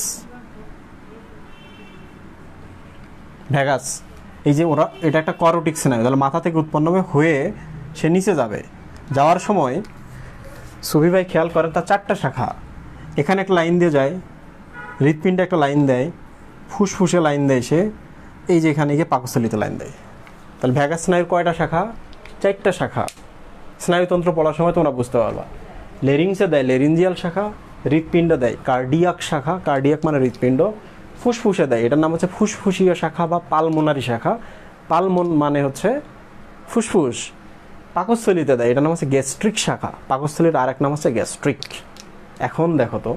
ভ্যাগাস, এই যে ওরা, এটা একটা করোটিক স্নায়ু, তাহলে মাথা থেকে উৎপন্ন হয়ে সে নিচে যাবে। যাওয়ার সময় সুবি ভাই খেয়াল করেন, তার চারটা শাখা। এখানে একটা লাইন দিয়ে যায়, হৃৎপিণ্ডে একটা লাইন দেয়, ফুসফুসে লাইন দেয় সে, এই যে এখানে গিয়ে পাকস্থলীতে লাইন দেয়। তাহলে ভ্যাগাস স্নায়ুর কয়টা শাখা? চারটা শাখা। স্নায়ুতন্ত্র পড়ার সময় তোমরা বুঝতে পারবা। লেরিংসে দেয় লেরিঞ্জিয়াল শাখা, হৃৎপিণ্ডে দেয় কার্ডিয়াক শাখা, কার্ডিয়াক মানে হৃৎপিণ্ড। ফুসফুসে দেয়, এটার নাম হচ্ছে ফুসফুসীয় শাখা বা পালমোনারি শাখা, পালমন মানে হচ্ছে ফুসফুস। পাকস্থলীতে দেয়, এটার নাম হচ্ছে গ্যাস্ট্রিক শাখা, পাকস্থলীর আরেক নাম হচ্ছে গ্যাস্ট্রিক। এখন দেখো তো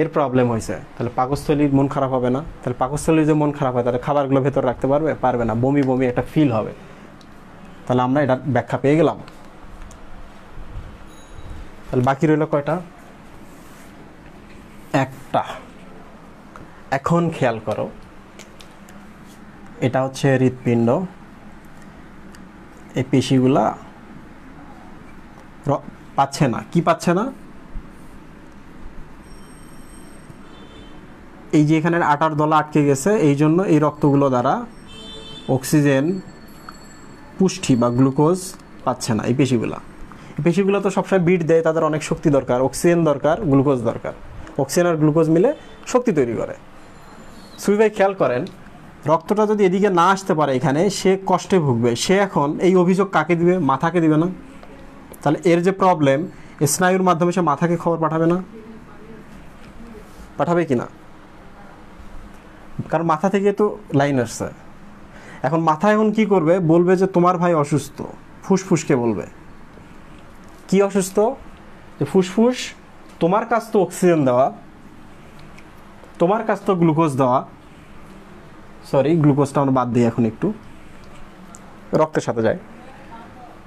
এর প্রবলেম হয়েছে, তাহলে পাকস্থলীর মন খারাপ হবে না? তাহলে পাকস্থলীর যে মন খারাপ হয়, তাহলে খাবারগুলো ভেতর রাখতে পারবে? পারবে না, বমি বমি একটা ফিল হবে। তাহলে আমরা এটা ব্যাখ্যা পেয়ে গেলাম। তাহলে বাকি রইল কয়টা? একটা। এখন খেয়াল করো, এটা হচ্ছে হৃৎপিণ্ড, এই পেশিগুলা পাচ্ছে না। কি পাচ্ছে না? এই যে এখানে আটার দলা আটকে গেছে, এই জন্য এই রক্তগুলো দ্বারা অক্সিজেন, পুষ্টি বা গ্লুকোজ পাচ্ছে না এই পেশিগুলা। পেশিগুলো তো সবসময় বিট দেয়, তাদের অনেক শক্তি দরকার, অক্সিজেন দরকার, গ্লুকোজ দরকার। অক্সিজেন আর গ্লুকোজ মিলে শক্তি তৈরি করে। সুই ভাই খেয়াল করেন, রক্তটা যদি এদিকে না আসতে পারে এখানে, সে কষ্টে ভুগবে। সে এখন এই অভিযোগ কাকে দিবে? মাথাকে দিবে না? তাহলে এর যে প্রবলেম, স্নায়ুর মাধ্যমে সে মাথাকে খবর পাঠাবে না? পাঠাবে কি না? কারণ মাথা থেকে তো লাইন আসছে। এখন মাথা এখন কি করবে? বলবে যে তোমার ভাই অসুস্থ। ফুসফুসকে বলবে কি অসুস্থ? যে ফুসফুস, তোমার কাজ তো অক্সিজেন দেওয়া, তোমার কাজ তো গ্লুকোজ দেওয়া। সরি, গ্লুকোজটা আমরা বাদ দিই, এখন একটু রক্তের সাথে যায়।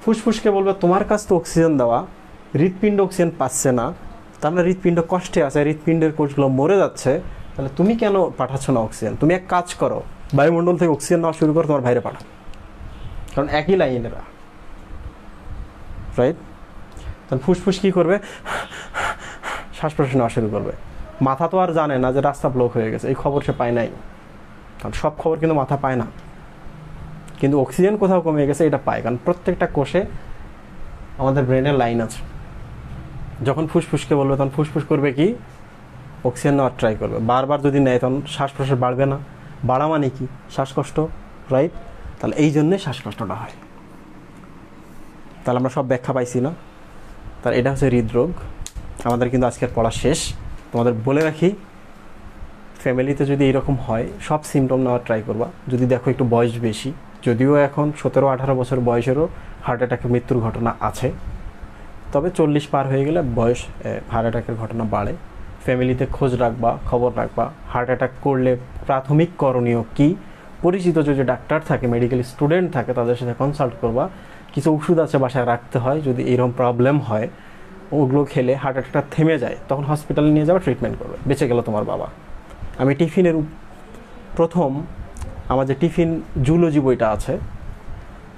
ফুসফুসকে বলবে তোমার কাজ তো অক্সিজেন দেওয়া, হৃৎপিণ্ড অক্সিজেন পাচ্ছে না, তার মানে হৃৎপিণ্ড কষ্টে আছে, হৃৎপিণ্ডের কোষগুলো মরে যাচ্ছে, তাহলে তুমি কেন পাঠাচ্ছ না অক্সিজেন? তুমি এক কাজ করো, বায়ুমণ্ডল থেকে অক্সিজেন নেওয়া শুরু করো, তোমার বাইরে পাঠাও। কারণ একই লাইনেরা, রাইট? তাহলে ফুসফুস কী করবে? শ্বাস প্রশ্বাস নেওয়া শুরু করবে। মাথা তো আর জানে না যে রাস্তা ব্লক হয়ে গেছে, এই খবর সে পায় নাই। কারণ সব খবর কিন্তু মাথা পায় না, কিন্তু অক্সিজেন কোথাও কমে গেছে এটা পায়। কারণ প্রত্যেকটা কোষে আমাদের ব্রেনের লাইন আছে। যখন ফুসফুসকে বলবে তখন ফুসফুস করবে কি? অক্সিজেন নেওয়ার ট্রাই করবে। বারবার যদি নেয় তখন শ্বাস প্রশ্বাস বাড়বে না? বাড়া মানে কি? শ্বাসকষ্ট, রাইট? তাহলে এই জন্যে শ্বাসকষ্টটা হয়। তাহলে আমরা সব ব্যাখ্যা পাইছি না? তাহলে এটা হচ্ছে হৃদরোগ। আমাদের কিন্তু আজকের পড়া শেষ। তোমাদের বলে রাখি, ফ্যামিলিতে যদি এরকম হয় সব সিমটম নেওয়ার ট্রাই করবা। যদি দেখো একটু বয়স বেশি, যদিও এখন 17-18 বছর বয়সেরও হার্ট অ্যাটাকে মৃত্যুর ঘটনা আছে, তবে 40 পার হয়ে গেলে বয়স হার্ট অ্যাটাকের ঘটনা বাড়ে। ফ্যামিলিতে খোঁজ রাখবা, খবর রাখবা। হার্ট অ্যাটাক করলে প্রাথমিক করণীয় কি? পরিচিত যে ডাক্তার থাকে, মেডিকেল স্টুডেন্ট থাকে, তাদের সাথে কনসাল্ট করবা। কিছু ওষুধ আছে বাসায় রাখতে হয়, যদি এরকম প্রবলেম হয়, ওগুলো খেলে হার্ট অ্যাটাকটা থেমে যায়, তখন হসপিটালে নিয়ে যাওয়া, ট্রিটমেন্ট করবে, বেঁচে গেল তোমার বাবা। আমি টিফিনের প্রথম, আমার যে টিফিন জুলজি বইটা আছে,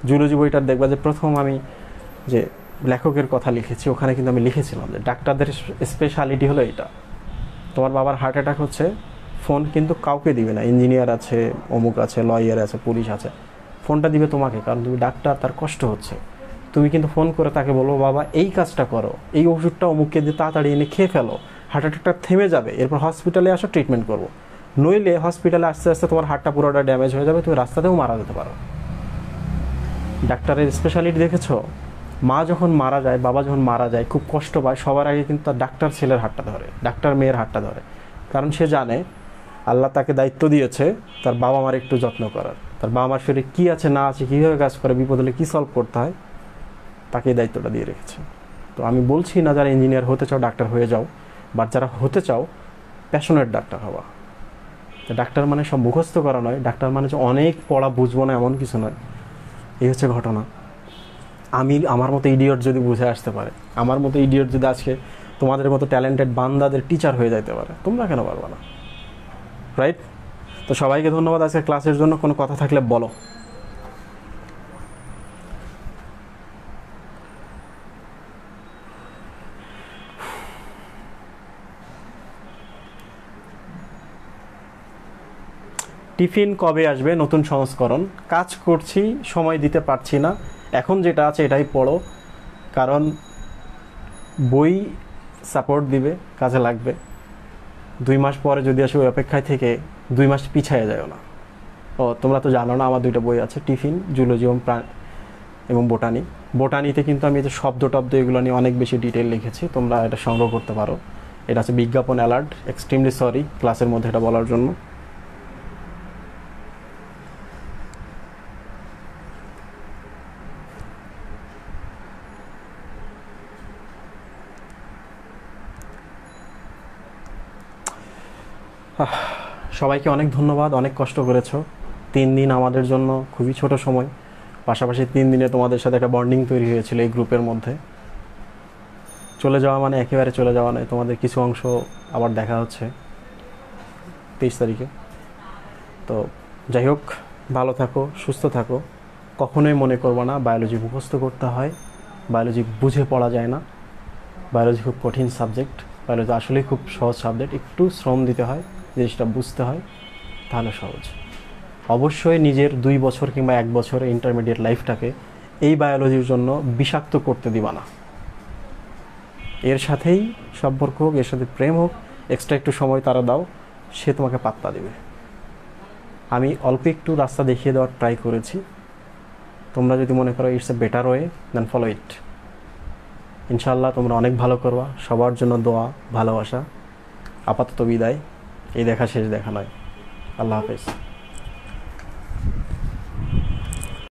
জুলজি বইটার দেখবা যে প্রথম আমি যে লেখকের কথা লিখেছি, ওখানে কিন্তু আমি লিখেছিলাম যে ডাক্তারদের স্পেশালিটি হলো এটা। তোমার বাবার হার্ট অ্যাটাক হচ্ছে, ফোন কিন্তু কাউকে দিবে না। ইঞ্জিনিয়ার আছে, অমুক আছে, লয়ার আছে, পুলিশ আছে, ফোনটা দিবে তোমাকে, কারণ তুমি ডাক্তার, তার কষ্ট হচ্ছে। তুমি কিন্তু ফোন করে তাকে বলবো, বাবা এই কাজটা করো, এই ওষুধটা অমুককে দিয়ে তাড়াতাড়ি এনে খেয়ে ফেলো, হার্ট অ্যাটাকটা থেমে যাবে, এরপর হসপিটালে আসো, ট্রিটমেন্ট করবো। নইলে হসপিটালে আস্তে আস্তে তোমার হার্টটা পুরোটা ড্যামেজ হয়ে যাবে, তুমি রাস্তাতেও মারা যেতে পারো। ডাক্তারের স্পেশালিটি দেখেছো? মা যখন মারা যায়, বাবা যখন মারা যায়, খুব কষ্ট পায়, সবার আগে কিন্তু তার ডাক্তার ছেলের হাতটা ধরে, ডাক্তার মেয়ের হাতটা ধরে। কারণ সে জানে আল্লাহ তাকে দায়িত্ব দিয়েছে তার বাবা মার একটু যত্ন করার। তার বাবা মার শরীরে কী আছে না আছে, কীভাবে কাজ করে, বিপদ হলে কী সলভ করতে হয়, তাকে এই দায়িত্বটা দিয়ে রেখেছে। তো আমি বলছি না যারা ইঞ্জিনিয়ার হতে চাও ডাক্তার হয়ে যাও, বাট যারা হতে চাও প্যাশনেট ডাক্তার হওয়া। ডাক্তার মানে সব মুখস্থ করা নয়, ডাক্তার মানে যে অনেক পড়া বুঝবো না এমন কিছু নয়। এই হচ্ছে ঘটনা। আমার মতো ইডিয়ট যদি বুঝে আসতে পারে, আমার মতো ইডিয়ট যদি আজকে তোমাদের মতো ট্যালেন্টেড বান্দাদের টিচার হয়ে যাইতে পারে, তোমরা কেন পারবে না? রাইট? তো সবাইকে ধন্যবাদ আজকে ক্লাসের জন্য। কোনো কথা থাকলে বলো। টিফিন কবে আসবে নতুন সংস্করণ? কাজ করছি, সময় দিতে পারছি না। এখন যেটা আছে এটাই পড়ো, কারণ বই সাপোর্ট দিবে, কাজে লাগবে। 2 মাস পরে যদি আসে, ওই অপেক্ষায় থেকে 2 মাস পিছিয়ে যায় না। ও তোমরা তো জানো না, আমার 2টা বই আছে, টিফিন, জুলজি এবং বোটানি। বোটানিতে কিন্তু আমি যে শব্দ টব্দ এগুলো নিয়ে অনেক বেশি ডিটেল লিখেছি, তোমরা এটা সংগ্রহ করতে পারো। এটা আছে বিজ্ঞাপন অ্যালার্ট। এক্সট্রিমলি সরি ক্লাসের মধ্যে এটা বলার জন্য। সবাইকে অনেক ধন্যবাদ, অনেক কষ্ট করেছো। 3 দিন আমাদের জন্য খুবই ছোট সময়, পাশাপাশি 3 দিনে তোমাদের সাথে একটা বন্ডিং তৈরি হয়েছিল এই গ্রুপের মধ্যে। চলে যাওয়া মানে একেবারে চলে যাওয়া নয়, তোমাদের কিছু অংশ আবার দেখা হচ্ছে 23 তারিখে। তো যাই হোক, ভালো থাকো, সুস্থ থাকো। কখনোই মনে করবো না বায়োলজি মুখস্থ করতে হয়, বায়োলজি বুঝে পড়া যায় না। বায়োলজি খুব কঠিন সাবজেক্ট, বায়োলজি আসলেই খুব সহজ সাবজেক্ট। একটু শ্রম দিতে হয়, জিনিসটা বুঝতে হয়, তাহলে সহজ। অবশ্যই নিজের 2 বছর কিংবা 1 বছরের ইন্টারমিডিয়েট লাইফটাকে এই বায়োলজির জন্য বিষাক্ত করতে দিবা না। এর সাথেই সম্পর্ক হোক, এর সাথে প্রেম হোক, এক্সট্রা একটু সময় তারা দাও, সে তোমাকে পাত্তা দেবে। আমি অল্প একটু রাস্তা দেখিয়ে দেওয়ার ট্রাই করেছি। তোমরা যদি মনে করো it's a better way, then follow it. ইনশাআল্লাহ তোমরা অনেক ভালো করবা। সবার জন্য দোয়া, ভালোবাসা। আপাতত বিদায়। এই দেখা শেষ দেখা নয়। আল্লাহ হাফেজ।